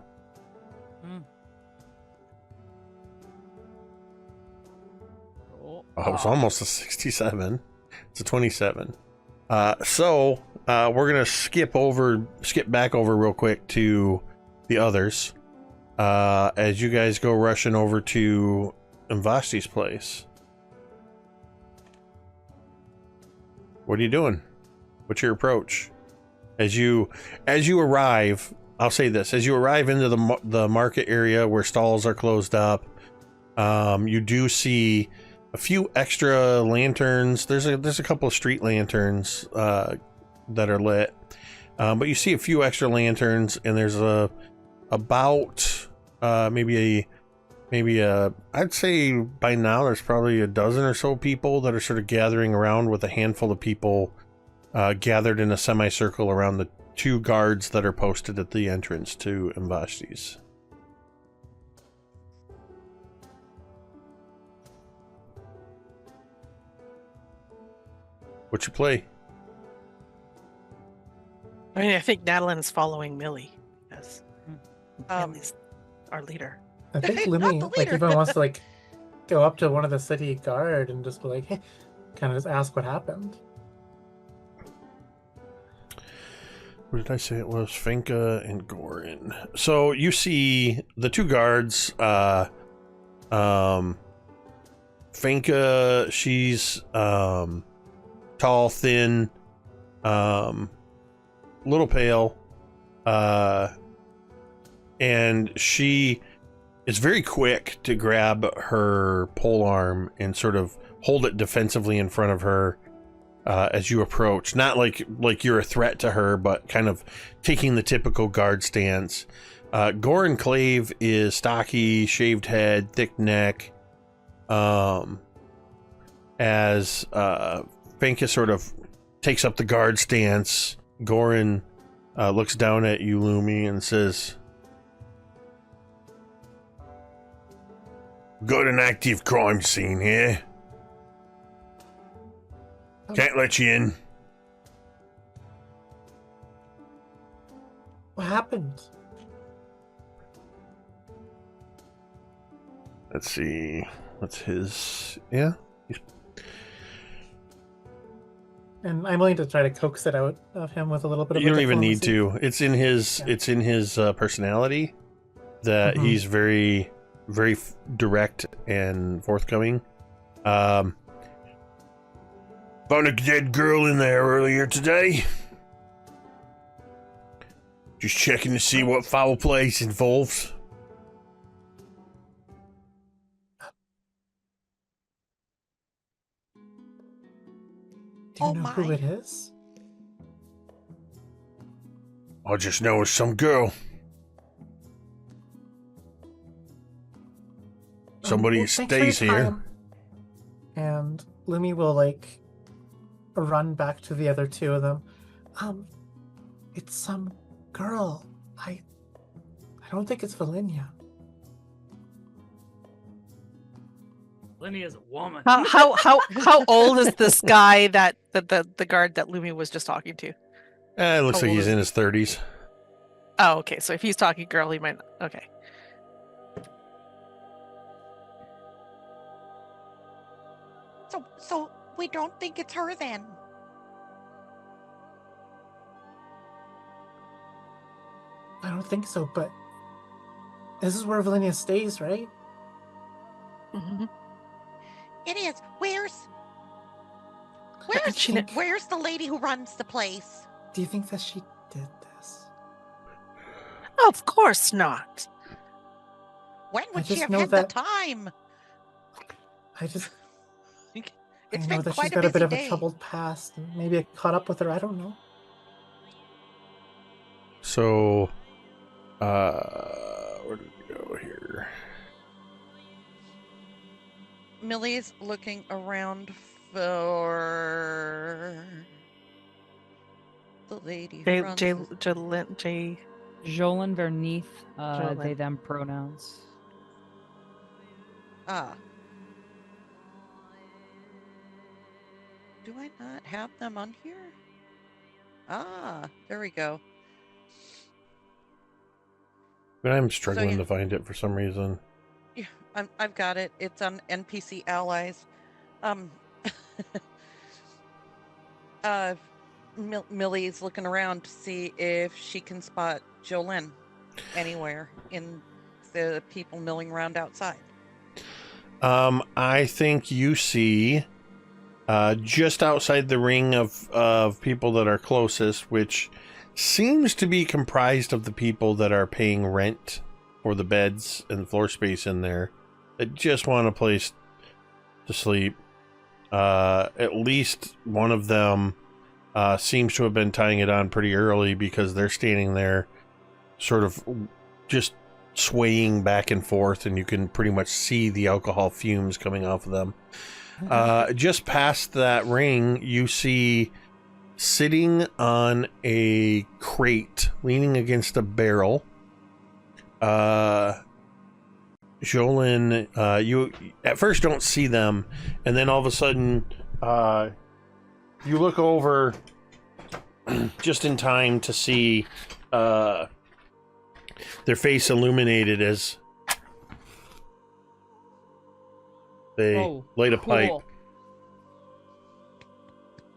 Oh, it's almost a 67. It's a 27. So we're gonna skip back over real quick to the others as you guys go rushing over to Mvasti's place. What are you doing? What's your approach? As you arrive, I'll say this: as you arrive into the market area where stalls are closed up, you do see a few extra lanterns. There's a couple of street lanterns that are lit, but you see a few extra lanterns, and there's about maybe I'd say by now there's probably a dozen or so people that are sort of gathering around, with a handful of people gathered in a semicircle around the two guards that are posted at the entrance to Mvasti's. What's your play? I mean, I think Natalin is following Millie. Yes. Millie's our leader. I think Not Lumi the like leader. even wants to like go up to one of the city guard and just be like, hey, kind of just ask what happened. What did I say it was? Finka and Gorin. So you see the two guards. Finka, she's tall, thin, little pale, and she is very quick to grab her polearm and sort of hold it defensively in front of her as you approach. Not like you're a threat to her, but kind of taking the typical guard stance. Gorin Clave is stocky, shaved head, thick neck. As Finka sort of takes up the guard stance, Gorin looks down at you, Lumi, and says, "Got an active crime scene here. Can't let you in." What happened? Let's see. What's his... Yeah. And I'm willing to try to coax it out of him with a little bit of. You don't even need to. It's in his. Yeah. It's in his personality that he's very, very direct and forthcoming. Found a dead girl in there earlier today. Just checking to see what foul play involves. Do you Oh know who my. it is? I just know it's some girl. Somebody Well, thanks for your stays here. time. And Lumi will like run back to the other two of them. It's some girl. I don't think it's Velynia. Velynia's a woman. How old is this guy that the guard that Lumi was just talking to? It looks How like old he's is in he? his 30s. Oh, okay. So if he's talking girl, he might. Okay. So we don't think it's her then. I don't think so, but this is where Velynia stays, right? Mm-hmm. It is. Where's She think- where's the lady who runs the place? Do you think that she did this? Of course not. When I would she just have know had that- the time? I It's know been that she's quite got a bit busy of day. a troubled past, and maybe I caught up with her. I don't know. So, where did we go here? Millie's looking around for the lady who runs this- Jolin Verneath, Jolin. they them pronouns. Ah. Do I not have them on here? Ah, there we go. But I'm struggling yeah. to find it for some reason. Yeah, I've got it. It's on NPC Allies. Millie's looking around to see if she can spot Jolene anywhere in the people milling around outside. I think you see just outside the ring of people that are closest, which seems to be comprised of the people that are paying rent for the beds and floor space in there, that just want a place to sleep. At least one of them seems to have been tying it on pretty early, because they're standing there sort of just swaying back and forth, and you can pretty much see the alcohol fumes coming off of them. Just past that ring, you see, sitting on a crate, leaning against a barrel, Jolin, you at first don't see them, and then all of a sudden, you look over just in time to see their face illuminated as they light a pipe.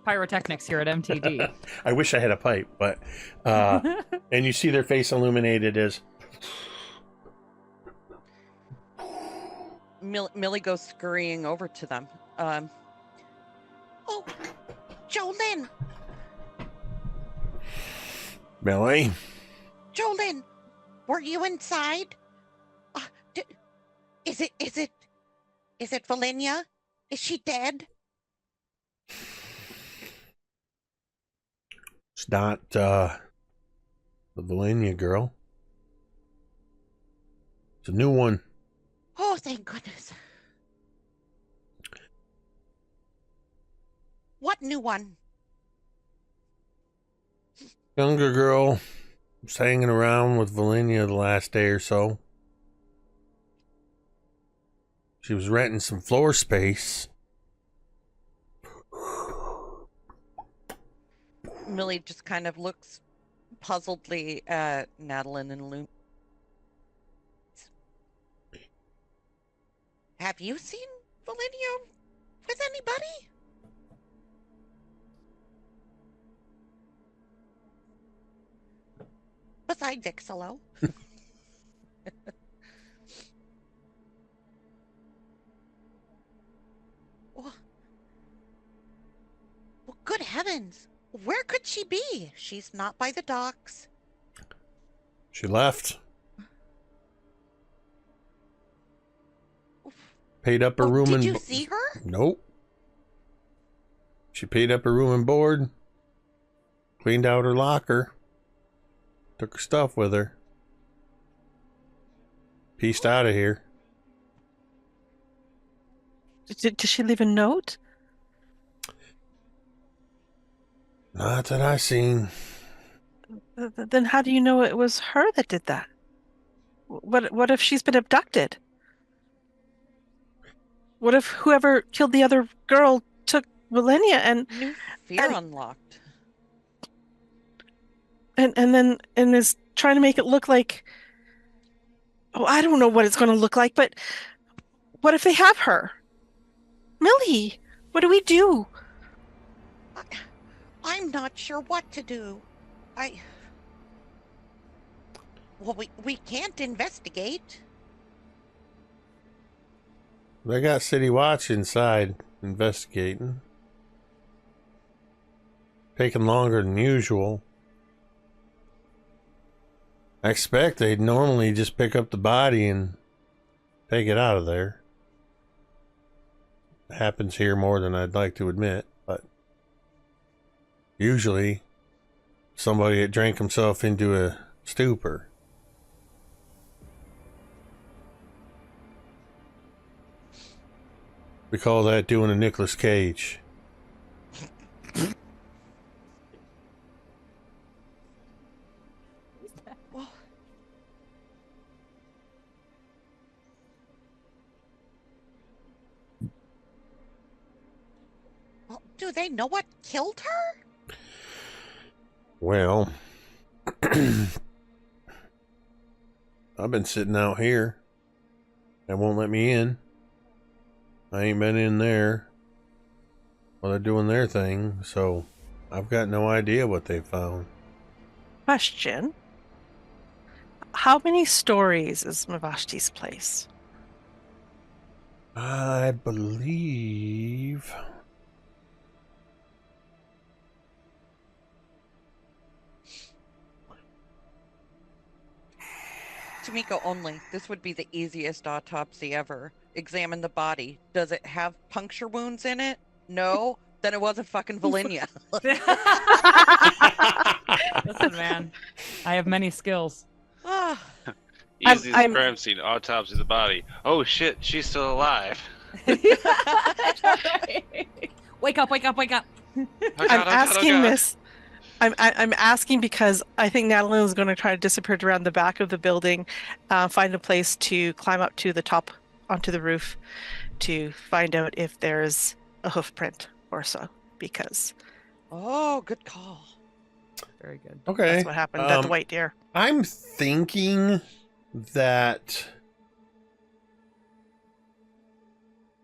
Pyrotechnics here at MTD. I wish I had a pipe, but and you see their face illuminated as Millie goes scurrying over to them. Oh, Jolene! Millie. Jolene, were you inside? Is it Velynia? Is she dead? It's not the Velynia girl. It's a new one. Oh, thank goodness. What new one? Younger girl. Was hanging around with Velynia the last day or so. She was renting some floor space. Millie just kind of looks puzzledly at Natalin and Lumi. Have you seen Velynia with anybody? Besides Icselo. Well, good heavens. Where could she be? She's not by the docks. She left. Paid up her room Did and... you see her? Nope. She paid up her room and board. Cleaned out her locker. Took her stuff with her. Pieced out of here. Did she leave a note? Not that I seen. Then how do you know it was her that did that? What if she's been abducted? What if whoever killed the other girl took Velynia and New fear And- unlocked. then is trying to make it look like, oh, I don't know what it's going to look like, but what if they have her? Millie, what do we do? I'm not sure what to do. Well, we can't investigate. They got City Watch inside investigating. Taking longer than usual. I expect they'd normally just pick up the body and take it out of there. It happens here more than I'd like to admit, but usually somebody that drank himself into a stupor. We call that doing a Nicolas Cage. Well, do they know what killed her? Well, I've been sitting out here. They won't let me in. I ain't been in there. Well, they're doing their thing, so I've got no idea what they found. Question. How many stories is Mavashti's place? I believe... Tamiko only. This would be the easiest autopsy ever. Examine the body. Does it have puncture wounds in it? No? Then it wasn't fucking Velynia. Listen, man, I have many skills. Ah, Easiest I'm- crime scene, autopsy of the body. Oh shit, she's still alive. Wake up, wake up, wake up. Oh, I'm God, oh, God, oh, asking God. this. I'm asking because I think Natalin is going to try to disappear around the back of the building, find a place to climb up to the top onto the roof to find out if there's a hoof print or so. Because oh, good call. Very good. Okay. that's what happened at the White Deer. I'm thinking that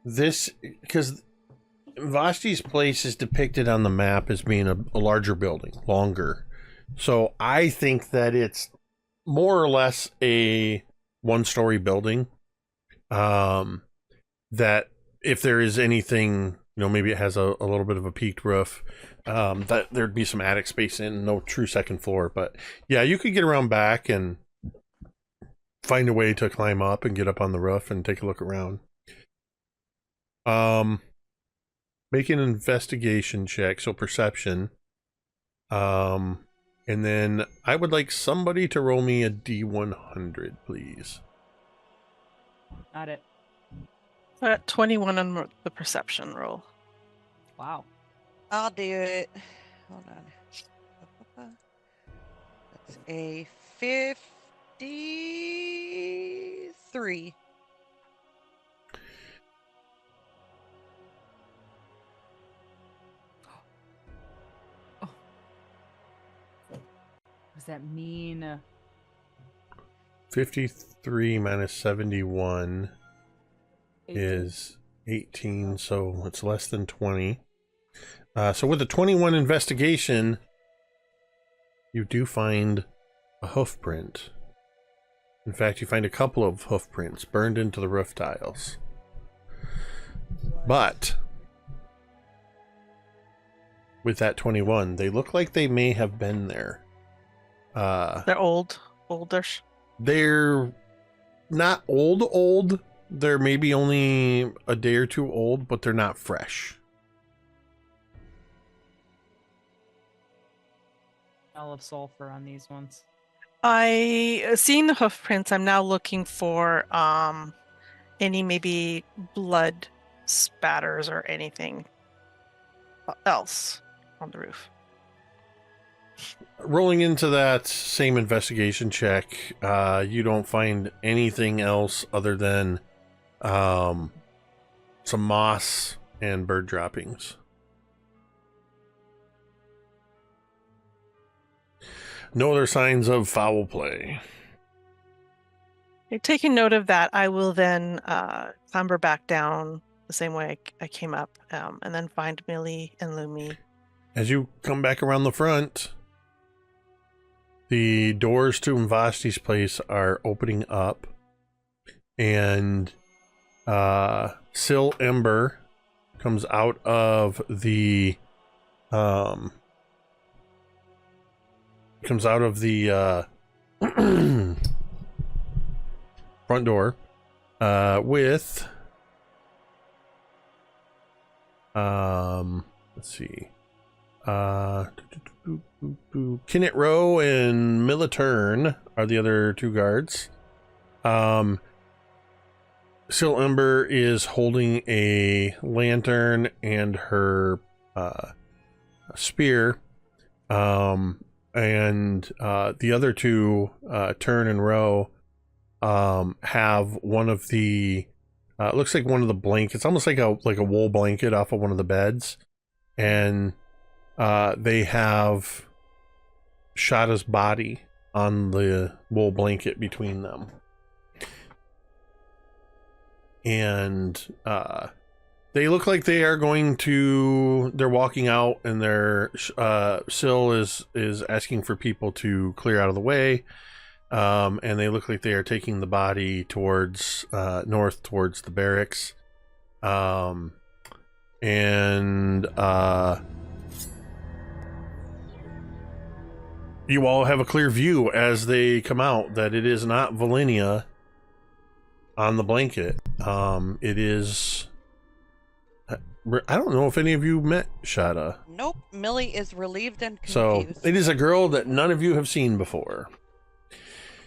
this, because Vashti's place is depicted on the map as being a larger building, longer. So I think that it's more or less a one-story building. That if there is anything, maybe it has a little bit of a peaked roof, that there'd be some attic space in, no true second floor. But yeah, you could get around back and find a way to climb up and get up on the roof and take a look around. Make an investigation check, so perception. And then I would like somebody to roll me a D100, please. Got it. I got 21 on the perception roll. Wow. I'll do it. Hold on. That's a 53. What does that mean? 53 minus 71 is 18, so it's less than 20. So with a 21 investigation, you do find a hoof print. In fact, you find a couple of hoof prints burned into the roof tiles. But with that 21, they look like they may have been there. They're old. older? They're not old. They're maybe only a day or two old, but they're not fresh. Smell of sulfur on these ones. Seeing the hoof prints, I'm now looking for any maybe blood spatters or anything else on the roof. Rolling into that same investigation check, you don't find anything else other than some moss and bird droppings. No other signs of foul play. Taking note of that, I will then clamber back down the same way I came up, and then find Millie and Lumi. As you come back around the front, the doors to Mvasti's place are opening up, and Sil Ember comes out of the front door with let's see, Kinnit Rowe and Militern are the other two guards. Sil Ember is holding a lantern and her spear, and the other two, Turn and Rowe, have one of the it looks like one of the blankets, almost like a wool blanket off of one of the beds, and they have Shada's body on the wool blanket between them. And they look like they are they're walking out, and Sil is asking for people to clear out of the way. And they look like they are taking the body towards north towards the barracks. You all have a clear view as they come out that it is not Velynia on the blanket. It is... I don't know if any of you met Shada. Nope. Millie is relieved and So confused. it is a girl that none of you have seen before.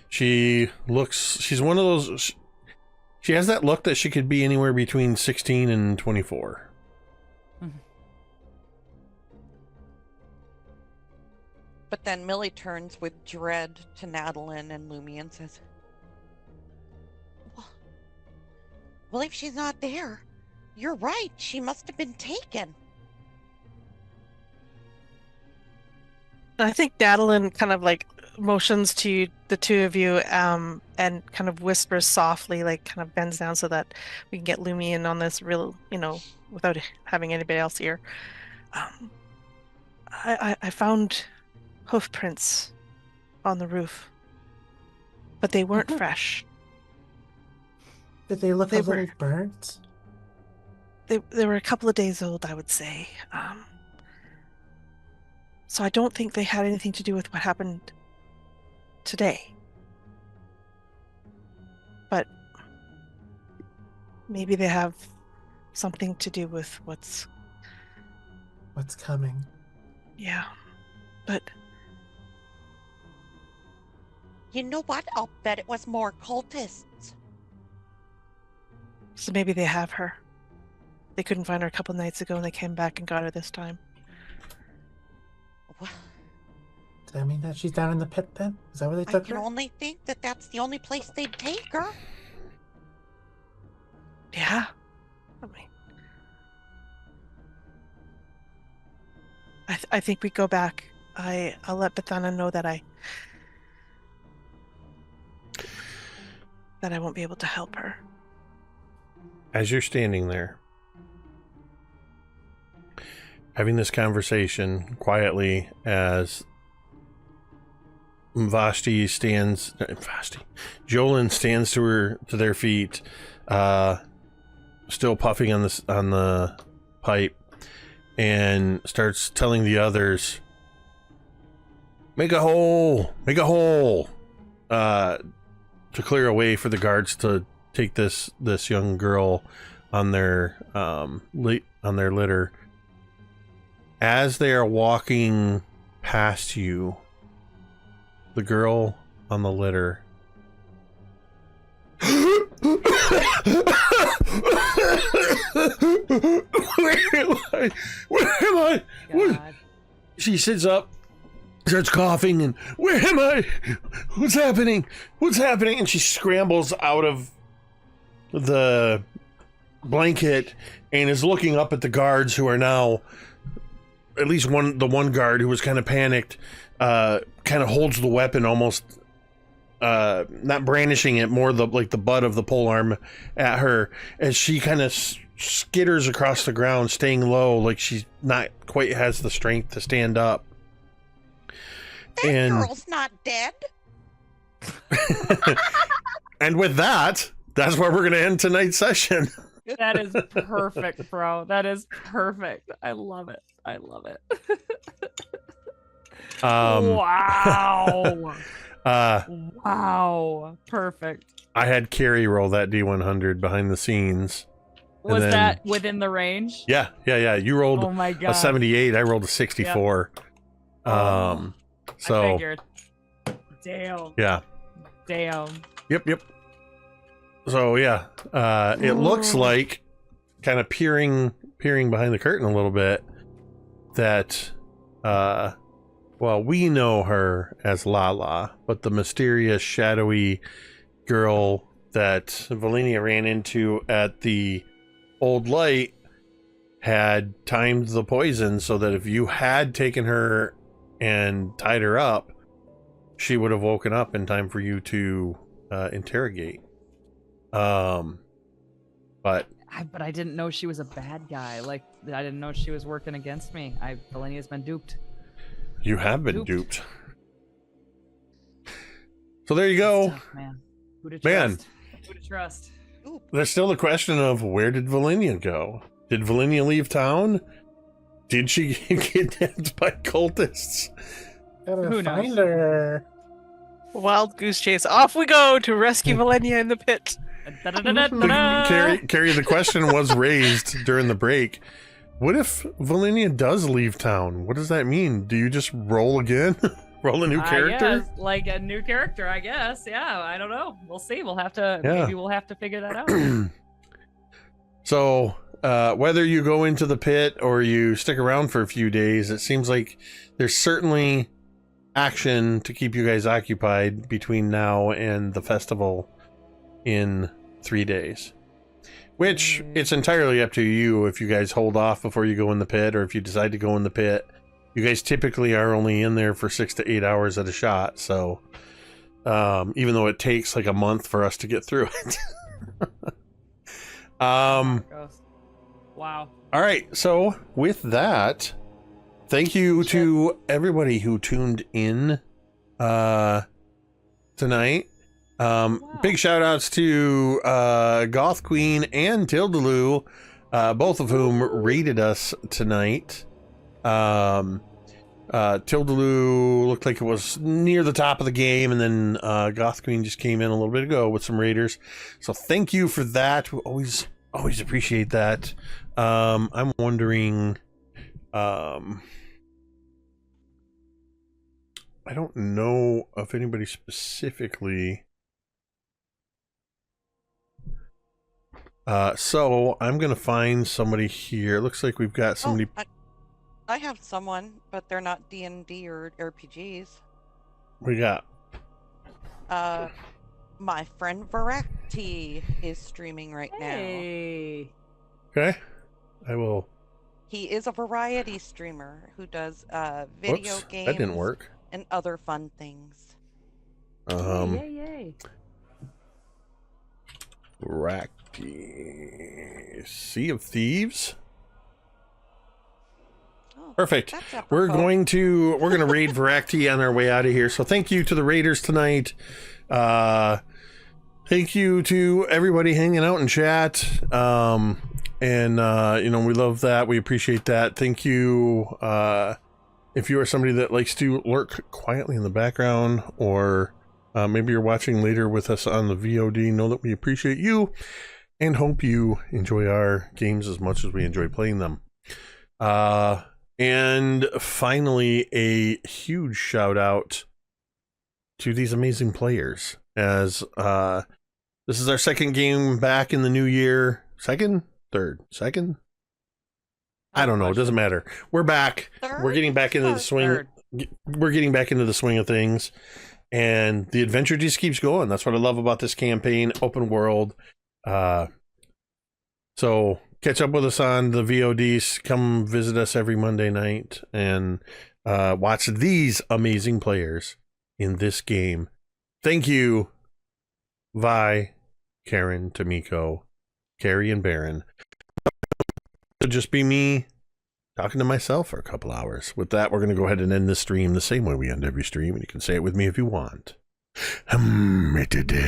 She's one of those... She has that look that she could be anywhere between 16 and 24. But then Millie turns with dread to Natalin and Lumi and says, well, if she's not there, you're right. She must have been taken. I think Natalin kind of like motions to the two of you, and kind of whispers softly, like kind of bends down so that we can get Lumi in on this real, without having anybody else here. I found hoof prints on the roof, but they weren't fresh. Did they look a little burnt? They were a couple of days old, I would say. So I don't think they had anything to do with what happened today. But maybe they have something to do with what's coming. Yeah. But you know what? I'll bet it was more cultists. So maybe they have her. They couldn't find her a couple nights ago, and they came back and got her this time. Well, Does that mean that she's down in the pit then? Is that where they I took can her? only think that that's the only place they'd take her. Yeah. I mean, I think we go back. I'll let Bethana know that I won't be able to help her. As you're standing there, having this conversation quietly, as Jolin stands to their feet, still puffing on the pipe, and starts telling the others, "Make a hole! Make a hole!" to clear a way for the guards to take this young girl on their litter. As they are walking past you, the girl on the litter Where am I? God. She sits up, starts coughing, and where am I? What's happening? What's happening? And she scrambles out of the blanket and is looking up at the guards, who are now, at least the one guard who was kind of panicked, kind of holds the weapon, almost not brandishing it, more the butt of the polearm at her, as she kind of skitters across the ground, staying low, like she's not quite has the strength to stand up. That girl's not dead. And with that, that's where we're going to end tonight's session. That is perfect, bro. That is perfect. I love it. I love it. Wow. Wow. Perfect. I had Cari roll that D100 behind the scenes. Was that within the range? Yeah. You rolled oh my God. a 78. I rolled a 64. Yep. So I figured. Damn. Yeah. Damn. Yep. So yeah, it looks like, kind of peering behind the curtain a little bit, that well, we know her as Lala, but the mysterious shadowy girl that Velynia ran into at the Old Light had timed the poison so that if you had taken her and tied her up, she would have woken up in time for you to interrogate. But I didn't know she was a bad guy. Like, I didn't know she was working against me. Velynia's been duped. You have been duped. So there you go. Tough, man. Who to trust? Who to trust? There's still the question of, where did Velynia go? Did Velynia leave town? Did she get kidnapped by cultists? Gotta find her. Wild goose chase. Off we go to rescue Velynia in the pit. Cari, the question was raised during the break. What if Velynia does leave town? What does that mean? Do you just roll again? Roll a new character? Guess, like a new character, I guess. Yeah, I don't know. We'll see. We'll have to. Yeah. Maybe we'll have to figure that out. So, whether you go into the pit or you stick around for a few days, it seems like there's certainly action to keep you guys occupied between now and the festival in 3 days. Which, it's entirely up to you if you guys hold off before you go in the pit, or if you decide to go in the pit. You guys typically are only in there for 6 to 8 hours at a shot, so even though it takes like a month for us to get through it. Wow. All right, so with that, thank you to everybody who tuned in tonight. Big shout outs to Goth Queen and Tildaloo, both of whom raided us tonight. Tildaloo looked like it was near the top of the game, and then Goth Queen just came in a little bit ago with some raiders. So thank you for that. We always appreciate that. I'm wondering, I don't know if anybody specifically. So I'm gonna find somebody here. It looks like we've got somebody. I have someone, but they're not D&D or RPGs. What you got? My friend Varecti is streaming right now. Okay, I will. He is a variety streamer who does video games. That didn't work. And other fun things. Yay. Varecti. Sea of Thieves. Perfect. We're gonna raid Varecti on our way out of here. So thank you to the raiders tonight. Thank you to everybody hanging out in chat. And we love that. We appreciate that. Thank you. If you are somebody that likes to lurk quietly in the background or maybe you're watching later with us on the VOD. Know that we appreciate you and hope you enjoy our games as much as we enjoy playing them. And finally, a huge shout out to these amazing players, as this is our second game back in the new year. Second? I don't know. It doesn't matter. We're back. We're getting back into the swing. We're getting back into the swing of things, and the adventure just keeps going. That's what I love about this campaign. Open world. So catch up with us on the VODs. Come visit us every Monday night and watch these amazing players in this game. Thank you, Vi, Kaeryn, Tamiko, Cari, and Baron. It'll just be me talking to myself for a couple hours. With that, we're going to go ahead and end this stream the same way we end every stream, and you can say it with me if you want. MTD.